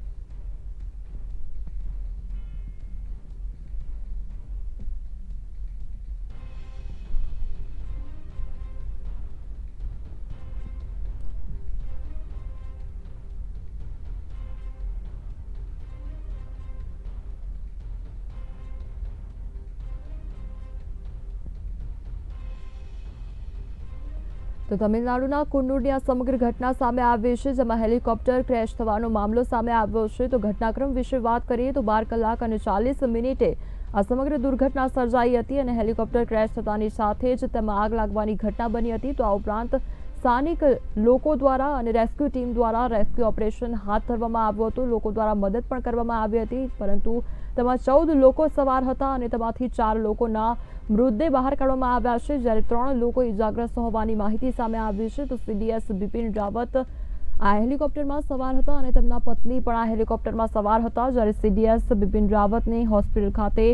તો તમિલનાડુના કુન્નુરની આ સમગ્ર ઘટના સામે આવી છે, જેમાં હેલિકોપ્ટર ક્રેશ થવાનો મામલો સામે આવ્યો છે. તો ઘટનાક્રમ વિશે વાત કરીએ તો 12 કલાક અને 40 મિનિટે આ સમગ્ર દુર્ઘટના સર્જાઈ હતી અને હેલિકોપ્ટર ક્રેશ થતાની સાથે જ તેમાં આગ લાગવાની ઘટના બની હતી. તો આ ઉપરાંત સ્થાનિક લોકો દ્વારા અને રેસ્ક્યુ ટીમ દ્વારા રેસ્ક્યુ ઓપરેશન હાથ ધરવામાં આવ્યું હતું. લોકો દ્વારા મદદ પણ કરવામાં આવી હતી, પરંતુ તેમાં 14 લોકો સવાર હતા અને તેમાંથી 4 લોકોના મૃતદેહ બહાર કાઢવામાં આવ્યા છે, જ્યારે 3 લોકો ઇજાગ્રસ્ત હોવાની માહિતી સામે આવી છે. તો સીડીએસ બિપિન રાવત આ હેલિકોપ્ટરમાં સવાર હતા અને તેમના પત્ની પણ આ હેલિકોપ્ટરમાં સવાર હતા, જ્યારે સીડીએસ બિપિન રાવતને હોસ્પિટલ ખાતે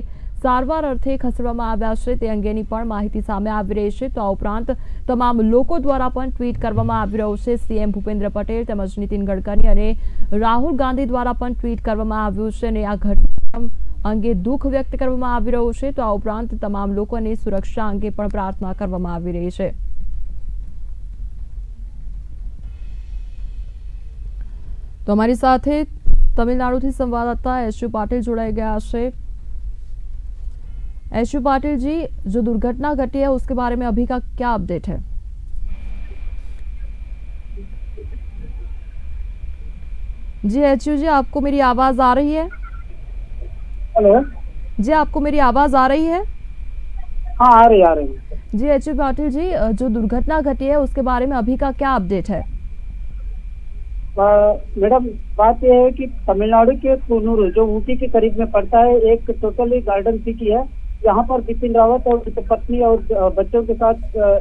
સારવાર અર્થે ખસેડવામાં આવ્યા છે તે અંગેની પણ માહિતી સામે આવી રહી છે. તો આ ઉપરાંત તમામ લોકો દ્વારા પણ ટ્વીટ કરવામાં આવી રહ્યું છે. સીએમ ભૂપેન્દ્ર પટેલ તેમજ નીતિન ગડકરી અને રાહુલ ગાંધી દ્વારા પણ ટ્વીટ કરવામાં આવ્યું છે અને આ ઘટના અંગે દુઃખ વ્યક્ત કરવામાં આવી રહ્યું છે. તો આ ઉપરાંત તમામ લોકોની સુરક્ષા અંગે પણ પ્રાર્થના કરવામાં આવી રહી છે. તો हमारी સાથે तमिलनाडु થી संवाददाता एचयू पाटिल जोड़ाए गया है. एचयू पाटिल जी, जो दुर्घटना घटी है उसके बारे में अभी का क्या अपडेट है? जी एचयू जी, आपको मेरी आवाज आ रही है? हेलो जी, आपको मेरी आवाज आ रही है? हाँ, आ रही है। जी एचयू पाटिल जी, जो दुर्घटना घटी है उसके बारे में अभी का क्या अपडेट है? मैडम, बात यह है कि तमिलनाडु के कुन्नूर जो ऊटी के करीब में पड़ता है, एक टोटली गार्डन सिटी है। यहाँ पर बिपिन रावत और उनकी पत्नी और बच्चों के साथ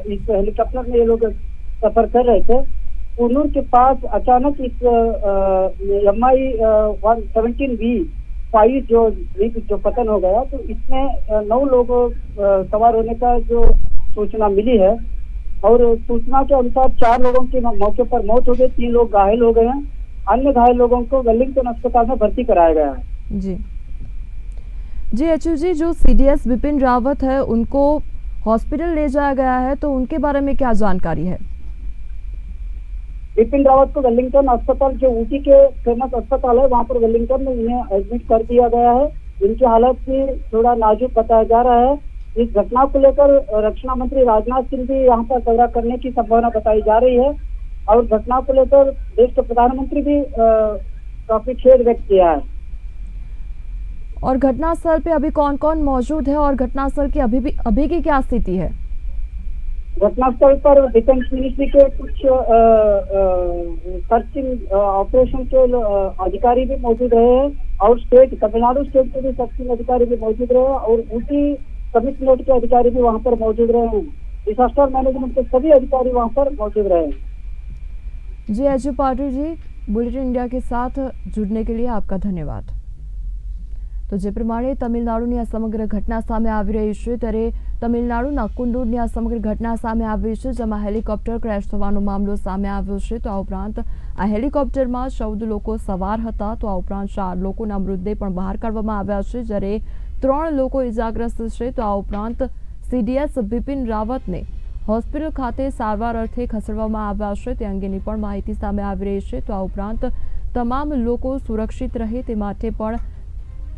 इस हेलीकॉप्टर में ये लोग सफर कर रहे थे। कुन्नूर के पास अचानक इस MI 117V5 जो पतन हो गया, तो इसमें 9 लोग सवार होने का जो सूचना मिली है और सूचना के अनुसार 4 लोगों की मौके पर मौत हो गई, 3 लोग घायल हो गए हैं। अन्य घायल लोगों को वेलिंगटन अस्पताल में भर्ती कराया गया है। जी, जी एचयू जी, जो सीडीएस बिपिन रावत है उनको हॉस्पिटल ले जाया गया है, तो उनके बारे में क्या जानकारी है? बिपिन रावत को वेलिंगटन अस्पताल, जो ऊटी के फेमस अस्पताल है, वहां पर वेलिंगटन में इन्हें एडमिट कर दिया गया है। इनकी हालत भी थोड़ा नाजुक बताया जा रहा है। इस घटना को लेकर रक्षा मंत्री राजनाथ सिंह भी यहाँ पर दौरा करने की संभावना बताई जा रही है और घटना को लेकर देश के प्रधानमंत्री भी काफी खेद व्यक्त किया है। और घटनास्थल पे अभी कौन कौन मौजूद है और घटनास्थल की अभी की क्या स्थिति है? घटनास्थल पर डिफेंस मिनिस्ट्री के कुछ सर्चिंग ऑपरेशन के अधिकारी भी मौजूद रहे हैं और तमिलनाडु स्टेट के भी सर्चिंग अधिकारी भी मौजूद रहे हैं और ऊटी कमिश्नरेट के अधिकारी भी वहां पर मौजूद रहे हैं। डिजास्टर मैनेजमेंट के सभी अधिकारी वहां पर मौजूद रहे हैं। जी HU Patil ji, bulletin India के साथ जुड़ने के लिए आपका धन्यवाद। તો જે પ્રમાણે તમિલનાડુની આ સમગ્ર ઘટના સામે આવી રહી છે, ત્યારે તમિલનાડુના કુન્નુરની આ સમગ્ર ઘટના સામે આવી છે, જેમાં હેલિકોપ્ટર ક્રેશ થવાનો મામલો સામે આવ્યો છે। તો આ ઉપરાંત આ હેલિકોપ્ટરમાં 14 લોકો સવાર હતા, તો આ ઉપરાંત 4 લોકોના મૃતદેહ પણ બહાર કાઢવામાં આવ્યા છે, જ્યારે 3 લોકો ઇજાગ્રસ્ત છે। તો આ ઉપરાંત સીડીએસ બિપિન રાવતને હોસ્પિટલ ખાતે સારવાર અર્થે ખસેડવામાં આવ્યા છે, તે અંગેની પણ માહિતી સામે આવી રહી છે। તો આ ઉપરાંત તમામ લોકો સુરક્ષિત રહે તે માટે પણ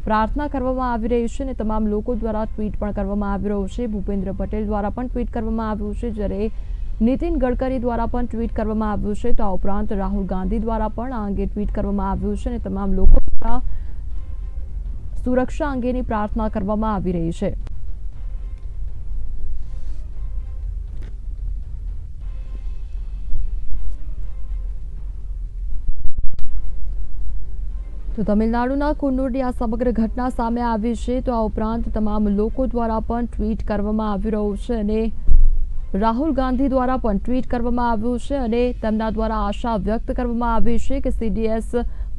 प्रार्थना કરવામાં આવી રહી છે અને તમામ લોકો દ્વારા ટ્વીટ પણ કરવામાં આવી રહ્યું છે। ભૂપેન્દ્ર પટેલ દ્વારા પણ ટ્વીટ કરવામાં આવ્યું છે, જ્યારે નીતિન ગડકરી દ્વારા પણ ટ્વીટ કરવામાં આવ્યું છે। તો આ ઉપરાંત રાહુલ ગાંધી દ્વારા પણ આ અંગે ટ્વીટ કરવામાં આવ્યું છે અને તમામ લોકો દ્વારા સુરક્ષા અંગેની પ્રાર્થના કરવામાં આવી રહી છે। તો તમિલનાડુના કુન્નુરની આ સમગ્ર ઘટના સામે આવી છે। તો આ ઉપરાંત તમામ લોકો દ્વારા પણ ટ્વીટ કરવામાં આવી રહ્યું છે અને રાહુલ ગાંધી દ્વારા પણ ટ્વીટ કરવામાં આવ્યું છે અને તેમના દ્વારા આશા વ્યક્ત કરવામાં આવી છે કે સીડીએસ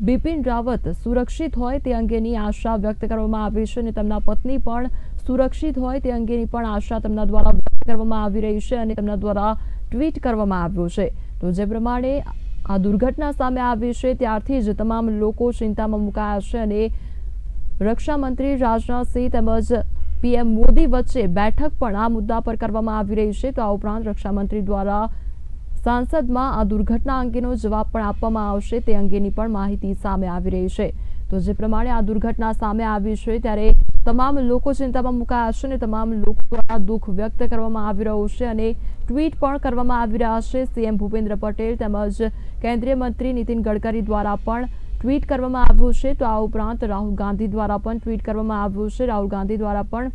બિપિન રાવત સુરક્ષિત હોય તે અંગેની આશા વ્યક્ત કરવામાં આવી છે અને તેમના પત્ની પણ સુરક્ષિત હોય તે અંગેની પણ આશા તેમના દ્વારા વ્યક્ત કરવામાં આવી રહી છે અને તેમના દ્વારા ટ્વીટ કરવામાં આવ્યું છે। તો જે પ્રમાણે આ દુર્ઘટના સામે આવી છે, ત્યારથી જ તમામ લોકો ચિંતામાં મુકાયા છે અને રક્ષા મંત્રી રાજનાથ સિંહ તેમજ પીએમ મોદી વચ્ચે બેઠક પણ આ મુદ્દા પર કરવામાં આવી રહી છે। તો આ ઉપરાંત રક્ષા મંત્રી દ્વારા સાંસદમાં આ દુર્ઘટના અંગેનો જવાબ પણ આપવામાં આવશે તે અંગેની પણ માહિતી સામે આવી રહી છે। તો જે પ્રમાણે આ દુર્ઘટના સામે આવી છે, ત્યારે તમામ લોકો ચિંતામાં મુકાયા છે અને તમામ લોકો દ્વારા દુઃખ વ્યક્ત કરવામાં આવી રહ્યું છે અને ટ્વીટ પણ કરવામાં આવી રહ્યા છે। સીએમ ભૂપેન્દ્ર પટેલ તેમજ કેન્દ્રીય મંત્રી નીતિન ગડકરી દ્વારા પણ ટ્વીટ કરવામાં આવ્યું છે। તો આ ઉપરાંત રાહુલ ગાંધી દ્વારા પણ ટ્વીટ કરવામાં આવ્યું છે। રાહુલ ગાંધી દ્વારા પણ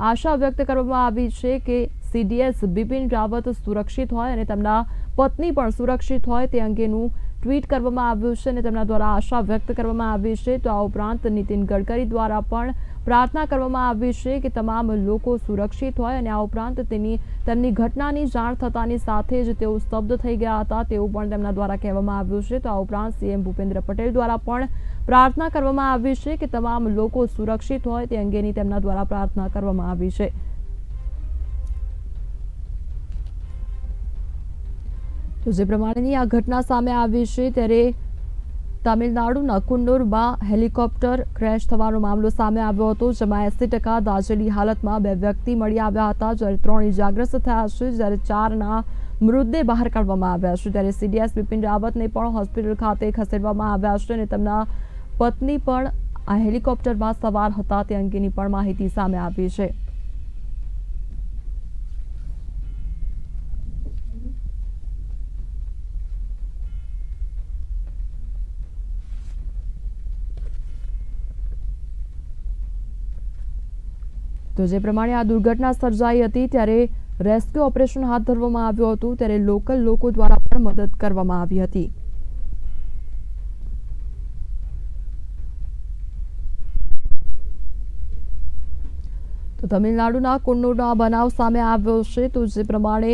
આશા વ્યક્ત કરવામાં આવી છે કે સીડીએસ બિપિન રાવત સુરક્ષિત હોય અને તેમના પત્ની પણ સુરક્ષિત હોય તે અંગેનું ટ્વીટ કરવામાં આવ્યું છે અને તેમના દ્વારા આશા વ્યક્ત કરવામાં આવી છે। તો આ ઉપરાંત નીતિન ગડકરી દ્વારા પણ પ્રાર્થના કરવામાં આવી છે કે તમામ લોકો સુરક્ષિત હોય અને આ ઉપરાંત તેમની ઘટનાની જાણ થતાની સાથે જ તેઓ સ્તબ્ધ થઈ ગયા હતા તેવું પણ તેમના દ્વારા કહેવામાં આવ્યું છે। તો આ ઉપરાંત સીએમ ભૂપેન્દ્ર પટેલ દ્વારા પણ પ્રાર્થના કરવામાં આવી છે કે તમામ લોકો સુરક્ષિત હોય તે અંગેની તેમના દ્વારા પ્રાર્થના કરવામાં આવી છે। તો જે પ્રમાણેની આ ઘટના સામે આવી છે, ત્યારે તમિલનાડુના કુન્નુરમાં હેલિકોપ્ટર ક્રેશ થવાનો મામલો સામે આવ્યો હતો, જેમાં 80% દાઝેલી હાલતમાં 2 વ્યક્તિ મળી આવ્યા હતા, જ્યારે 3 ઇજાગ્રસ્ત થયા છે, જ્યારે 4ના મૃતદેહ બહાર કાઢવામાં આવ્યા છે। ત્યારે સીડીએસ બિપિન રાવતને પણ હોસ્પિટલ ખાતે ખસેડવામાં આવ્યા છે અને તેમના પત્ની પણ આ હેલિકોપ્ટરમાં સવાર હતા તે અંગેની પણ માહિતી સામે આવી છે। તો જે પ્રમાણે આ દુર્ઘટના સર્જાઈ હતી, ત્યારે રેસ્ક્યુ ઓપરેશન હાથ ધરવામાં આવ્યું હતું, ત્યારે લોકલ લોકો દ્વારા પણ મદદ કરવામાં આવી હતી। તો તમિલનાડુના કુન્નુરનો આ બનાવ સામે આવ્યો છે। તો જે પ્રમાણે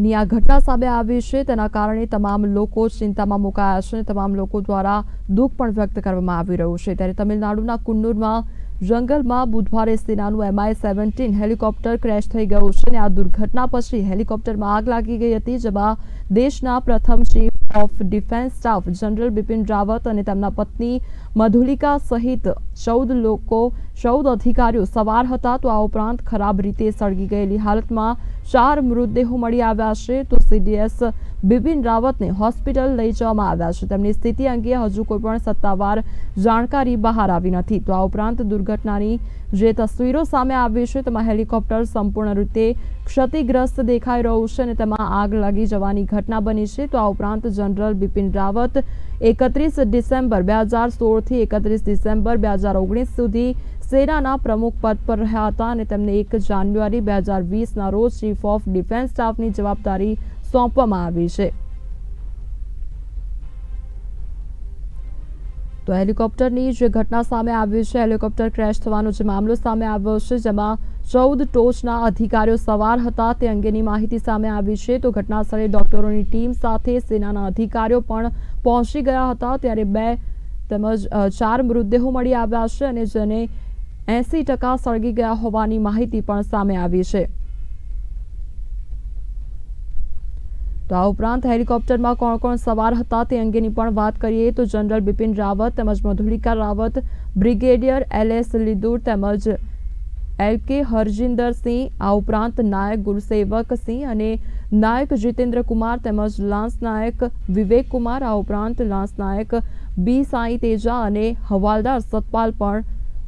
ની આ ઘટના સામે આવી છે, તેના કારણે તમામ લોકો ચિંતામાં મુકાયા છે, તમામ લોકો દ્વારા દુઃખ પણ વ્યક્ત કરવામાં આવી રહ્યું છે। ત્યારે તમિલનાડુના કુન્નુરમાં જંગલમાં બુધવારે સેનાનું MI-17 હેલિકોપ્ટર ક્રેશ થઈ ગયું છે અને આ દુર્ઘટના પછી હેલિકોપ્ટરમાં આગ લાગી ગઈ હતી, જેમાં દેશના પ્રથમ chief of defence staff general Bipin Rawat અને તેમના પત્ની મધુલિકા સહિત 14 અધિકારીઓ સવાર હતા। તો આ ઉપરાંત ખરાબ રીતે સળગી ગયેલી હાલતમાં 4 મૃતદેહો મળી આવ્યા છે। તો CDS બિપિન રાવતને હોસ્પિટલ લઈ જવામાં આવ્યા છે। તેમની સ્થિતિ અંગે હજુ કોઈ પણ સત્તાવાર જાણકારી બહાર આવી નથી। તો આ ઉપરાંત દુર્ઘટનાની જે તસવીરો સામે આવી છે તેમાં હેલિકોપ્ટર સંપૂર્ણ રીતે ક્ષતિગ્રસ્ત દેખાઈ રહ્યું છે અને તેમાં આગ લાગી જવાની ઘટના બની છે। તો આ ઉપરાંત જનરલ બિપિન રાવત 31 ડિસેમ્બર 2016 થી 31 ડિસેમ્બર 2019 સુધી સેનાના પ્રમુખ પદ પર રહ્યા હતા અને તેમને 1 જાન્યુઆરી 2020ના રોજ ચીફ ઓફ ડિફેન્સ સ્ટાફની જવાબદારી સોંપવામાં આવી છે। તો હેલિકોપ્ટરની જે ઘટના સામે આવી છે, હેલિકોપ્ટર ક્રેશ થવાનો જે મામલો સામે આવ્યો છે, જેમાં 14 ટોચના અધિકારીઓ સવાર હતા તે અંગેની માહિતી સામે આવી છે। તો ઘટના સ્થળે ડોક્ટરોની ટીમ સાથે સેનાના અધિકારીઓ પણ પહોંચી ગયા હતા। ત્યારે 2 તેમજ 4 મૃતદેહો મળી આવ્યા છે અને જેને 80% સળગી ગયા હોવાની માહિતી પણ સામે આવી છે। તો આ ઉપરાંત હેલિકોપ્ટરમાં કોણ કોણ સવાર હતા તે અંગેની પણ વાત કરીએ તો જનરલ બિપિન રાવત તેમજ મધુલિકા રાવત, બ્રિગેડિયર LS લીદુર તેમજ LK હરજિંદર સિંહ, આ ઉપરાંત નાયક ગુરસેવક સિંહ અને નાયક જીતેન્દ્ર કુમાર તેમજ લાન્સ નાયક વિવેક કુમાર, આ ઉપરાંત લાન્સ નાયક B સાઈ તેજા અને હવાલદાર સતપાલ પણ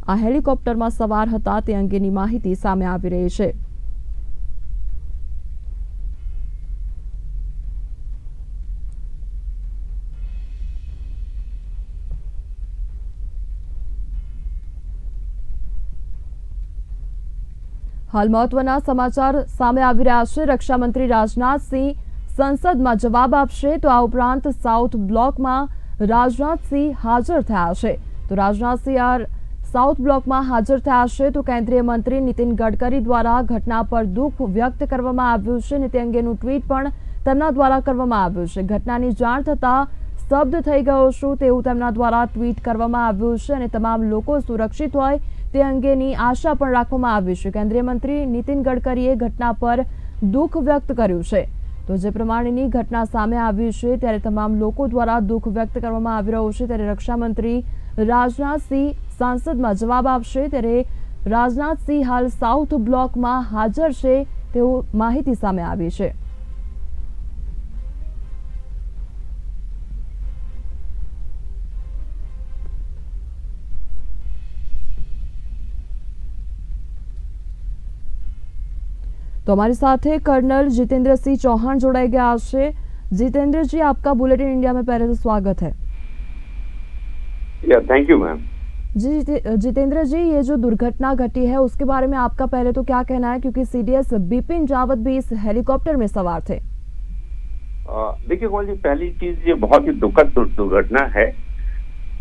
આ હેલિકોપ્ટરમાં સવાર હતા તે અંગેની માહિતી સામે આવી રહી છે। હાલ મહત્વના સમાચાર સામે આવી રહ્યા છે। રક્ષામંત્રી રાજનાથ સિંહ સંસદમાં જવાબ આપશે। તો આ ઉપરાંત સાઉથ બ્લોકમાં રાજનાથ સિંહ હાજર થયા છે। તો રાજનાથ સિંહ સાઉથ બ્લોકમાં હાજર થયા છે। તો કેન્દ્રીય મંત્રી નીતિન ગડકરી દ્વારા ઘટના પર દુઃખ વ્યક્ત કરવામાં આવ્યું છે અને તે અંગેનું ટ્વીટ પણ તેમના દ્વારા કરવામાં આવ્યું છે। ઘટનાની જાણ થતાં સ્તબ્ધ થઈ ગયો છું તેવું તેમના દ્વારા ટ્વીટ કરવામાં આવ્યું છે અને તમામ લોકો સુરક્ષિત હોય તે અંગેની આશા પણ રાખવામાં આવી છે। કેન્દ્રીય મંત્રી નીતિન ગડકરીએ ઘટના પર દુઃખ વ્યક્ત કર્યું છે। તો જે પ્રમાણેની ઘટના સામે આવી છે ત્યારે તમામ લોકો દ્વારા દુઃખ વ્યક્ત કરવામાં આવી રહ્યું છે। ત્યારે રક્ષામંત્રી રાજનાથ સિંહ સંસદમાં જવાબ આપશે। ત્યારે રાજનાથ સિંહ હાલ સાઉથ બ્લોકમાં હાજર છે તેવું માહિતી સામે આવી છે। तो हमारे साथ है कर्नल जितेंद्र सिंह चौहान जोड़ाई गया है। जितेंद्र जी, आपका बुलेटिन इंडिया में पहले तो स्वागत है। Thank you ma'am. जी जितेंद्र जी, ये जो दुर्घटना घटी है उसके बारे में आपका पहले तो क्या कहना है, क्योंकि CDS बिपिन रावत भी इस हेलीकॉप्टर में सवार थे। देखिए कौन जी, पहली चीज ये बहुत ही दुखद दुर्घटना है,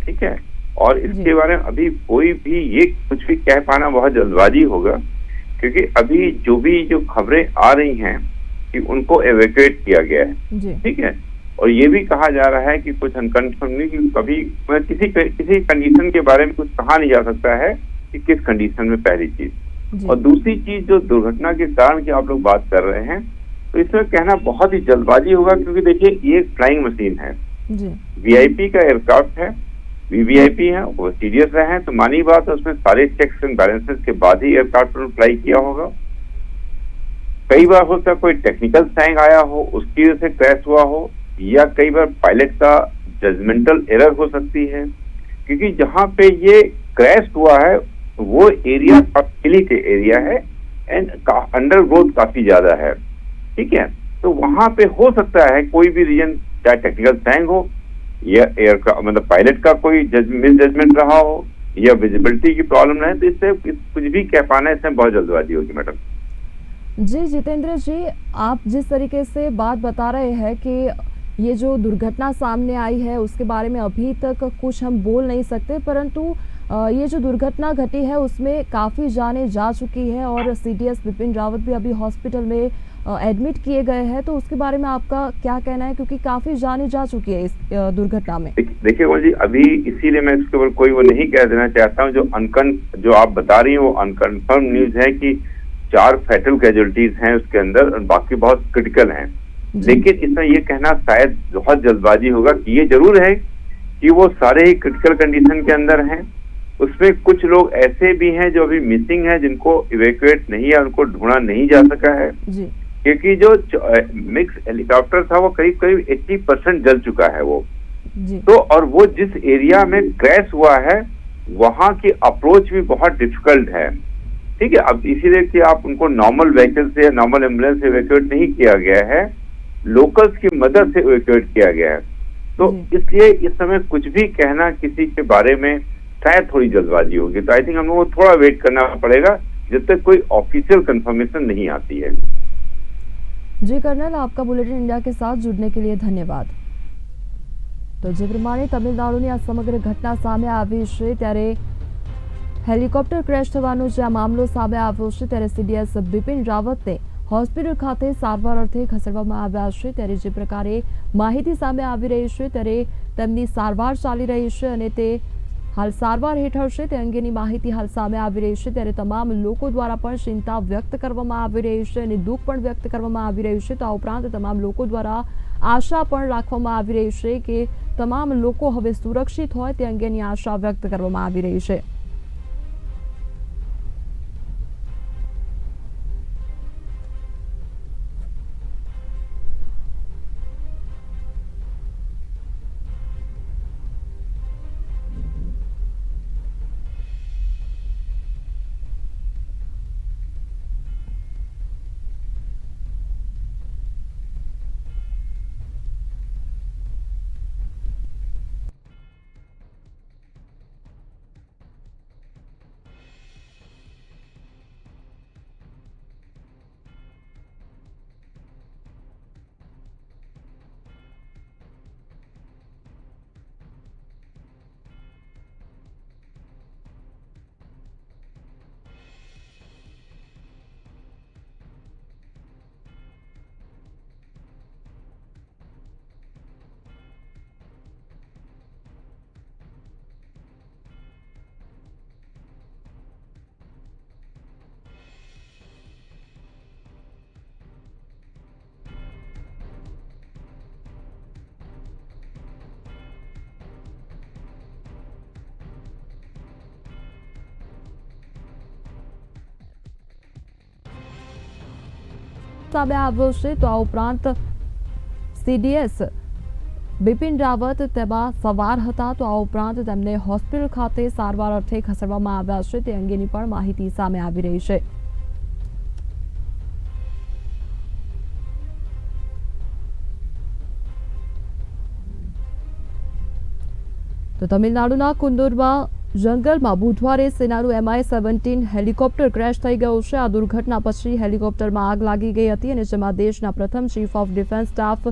ठीक है, और इसके बारे में अभी कोई भी ये कुछ भी कह पाना बहुत जल्दबाजी होगा, क्योंकि अभी जो खबरें आ रही हैं कि उनको एवेक्यूएट किया गया है, ठीक है, और ये भी कहा जा रहा है कि कुछ अनकन्फर्म नहीं, कि कभी किसी कंडीशन के बारे में कुछ कहा नहीं जा सकता है कि किस कंडीशन में, पहली चीज। और दूसरी चीज, जो दुर्घटना के कारण की आप लोग बात कर रहे हैं, तो इसमें कहना बहुत ही जल्दबाजी होगा, क्योंकि देखिए ये फ्लाइंग मशीन है, VIP का एयरक्राफ्ट है, VVIP है, वो सीरियस रहे हैं, तो मानी बात है उसमें सारे चेक्स एंड बैलेंसेस के बाद ही एयरक्राफ्ट पर फ्लाई किया होगा। कई बार होता है कोई टेक्निकल सैंग आया हो, उसकी वजह से क्रैश हुआ हो, या कई बार पायलट का जजमेंटल एरर हो सकती है, क्योंकि जहां पे ये क्रैश हुआ है वो एरिया हिली के एरिया है एंड अंडर ग्रोथ काफी ज्यादा है, ठीक है, तो वहां पे हो सकता है कोई भी रीजन, चाहे टेक्निकल सैंग हो या एयरक्राफ्ट मतलब पायलट का कोई मिस जजमेंट रहा हो या विजिबिलिटी की प्रॉब्लम रहे, तो इससे कुछ भी कह पाना इसमें बहुत जल्दबाजी होगी मैडम। जी जितेंद्र जी, आप जिस तरीके से बात बता रहे हैं कि ये जो दुर्घटना सामने आई है उसके बारे में अभी तक कुछ हम बोल नहीं सकते, परंतु ये जो दुर्घटना घटी है उसमें काफ़ी जानें जा चुकी है और CDS बिपिन रावत भी अभी हॉस्पिटल में एडमिट किए गए हैं, तो उसके बारे में आपका क्या कहना है, क्योंकि काफ़ी जानें जा चुकी है इस दुर्घटना में। देखिए जी, अभी इसीलिए मैं इसके ऊपर कोई वो नहीं कह देना चाहता हूँ। जो आप बता रही हैं वो अनकन्फर्म न्यूज है कि 4 फैटल कैजुअलिटीज हैं उसके अंदर और बाकी बहुत क्रिटिकल हैं, लेकिन इसमें ये कहना शायद बहुत जल्दबाजी होगा कि ये जरूर है कि वो सारे ही क्रिटिकल कंडीशन के अंदर हैं। उसमें कुछ लोग ऐसे भी हैं जो अभी मिसिंग है, जिनको इवैक्यूएट नहीं है, उनको ढूंढा नहीं जा सका है जी क्योंकि जो मिक्स हेलीकॉप्टर था वो करीब करीब 80% जल चुका है वो। जी तो और वो जिस एरिया में क्रैश हुआ है वहां की अप्रोच भी बहुत डिफिकल्ट है। ठीक है, अब इसीलिए कि आप उनको नॉर्मल व्हीकल से, नॉर्मल एम्बुलेंस से इवैक्यूएट नहीं किया गया है, लोकल्स की मदद से इवैक्यूएट किया गया है। तो इसलिए इस समय कुछ भी कहना किसी के बारे में शायद थोड़ी जल्दबाजी होगी। तो आई थिंक हम लोगों को थोड़ा वेट करना पड़ेगा जब तक कोई ऑफिशियल कंफर्मेशन नहीं आती है। जी कर्नल, आपका बुलेटिन इंडिया के साथ जुड़ने के लिए धन्यवाद। તો જે પ્રમાણે તમિલનાડુની આ સમગ્ર ઘટના સામે આવી છે, ત્યારે હેલિકોપ્ટર ક્રેશ થવાનો જે આ મામલો સામે આવ્યો છે, ત્યારે સીડીએસ બિપિન રાવતને હોસ્પિટલ ખાતે સારવાર અર્થે ખસેડવામાં આવ્યા છે। ત્યારે જે પ્રકારે માહિતી સામે આવી રહી છે, ત્યારે તેમની સારવાર ચાલી રહી છે અને તે હાલ સારવાર હેઠળ છે, તે અંગેની માહિતી હાલ સામે આવી રહી છે। ત્યારે તમામ લોકો દ્વારા પણ ચિંતા વ્યક્ત કરવામાં આવી રહી છે અને દુઃખ પણ વ્યક્ત કરવામાં આવી રહ્યું છે। તો આ ઉપરાંત તમામ લોકો દ્વારા આશા પણ રાખવામાં આવી રહી છે કે તમામ લોકો હવે સુરક્ષિત હોય તે અંગેની આશા વ્યક્ત કરવામાં આવી રહી છે। સામે આવ્યો છે, તો આ ઉપરાંત સીડીએસ બિપિન રાવત તેમાં સવાર હતા, તો આ ઉપરાંત તેમને હોસ્પિટલ ખાતે સારવાર અર્થે ખસેડવામાં આવ્યા છે, તે અંગેની પણ માહિતી સામે આવી રહી છે। તો તમિલનાડુના કુંદુરમાં જંગલમાં બુધવારે સેનાનું MI-17 હેલિકોપ્ટર ક્રેશ થઈ ગયું છે। આ દુર્ઘટના પછી હેલિકોપ્ટરમાં આગ લાગી ગઈ હતી અને જેમાં દેશના પ્રથમ chief of defence staff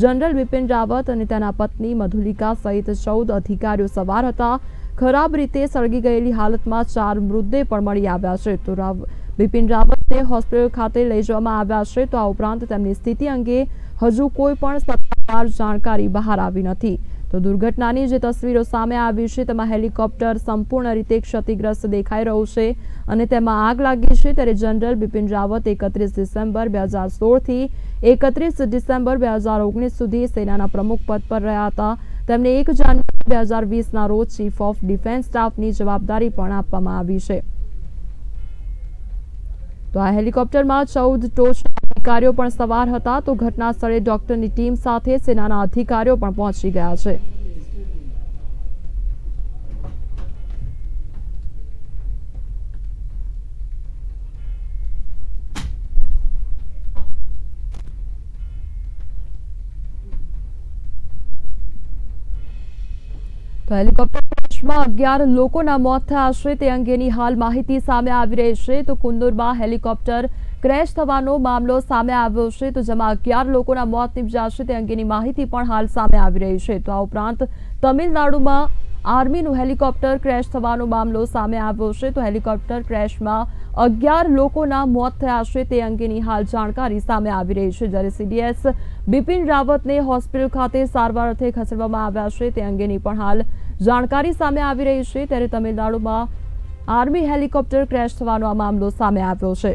general Bipin Rawat અને તેના પત્ની મધુલિકા સહિત 14 અધિકારીઓ સવાર હતા। ખરાબ રીતે સળગી ગયેલી હાલતમાં 4 મૃતદેહ પણ મળી આવ્યા છે। તો બિપિન રાવતને હોસ્પિટલ ખાતે લઈ જવામાં આવ્યા છે। તો આ ઉપરાંત તેમની સ્થિતિ અંગે હજુ કોઈ પણ સત્તાવાર જાણકારી બહાર આવી નથી। તો દુર્ઘટનાની જે તસવીરો સામે આવી છે, તેમાં હેલિકોપ્ટર સંપૂર્ણ રીતે ક્ષતિગ્રસ્ત દેખાઈ રહ્યું છે અને તેમાં આગ લાગી છે। ત્યારે જનરલ બિપિન રાવત 31 ડિસેમ્બર 2016 થી 31 ડિસેમ્બર 2019 સુધી સેનાના પ્રમુખ પદ પર રહ્યા હતા। તેમને 1 જાન્યુઆરી 2020ના રોજ ચીફ ઓફ ડિફેન્સ સ્ટાફની જવાબદારી પણ આપવામાં આવી છે। તો આ હેલિકોપ્ટરમાં 14 ટોચના અધિકારીઓ પણ સવાર હતા। તો ઘટના સ્થળે ડોક્ટરની ટીમ સાથે સેનાના અધિકારીઓ પણ પહોંચી ગયા છે। તો હેલિકોપ્ટર ક્રેશમાં 11 લોકોના મોત થયા છે, તે અંગેની હાલ માહિતી સામે આવી રહી છે। તો કુંદુરમાં હેલિકોપ્ટર ક્રેશ થવાનો મામલો સામે આવ્યો છે, તો જેમાં 11 લોકોના મોત નિપજ્યા છે, તે અંગેની માહિતી પણ હાલ સામે આવી રહી છે। તો આ ઉપરાંત તમિલનાડુમાં આર્મીનું હેલિકોપ્ટર ક્રેશ થવાનો મામલો સામે આવ્યો છે। તો હેલિકોપ્ટર ક્રેશમાં 11 લોકોના મોત થયા છે, તે અંગેની હાલ જાણકારી સામે આવી રહી છે। જ્યારે સીડીએસ બિપિન રાવતને હોસ્પિટલ ખાતે સારવાર અર્થે ખસેડવામાં આવ્યા છે, તે અંગેની પણ હાલ જાણકારી સામે આવી રહી છે। ત્યારે તમિલનાડુમાં આર્મી હેલિકોપ્ટર ક્રેશ થવાનો આ મામલો સામે આવ્યો છે।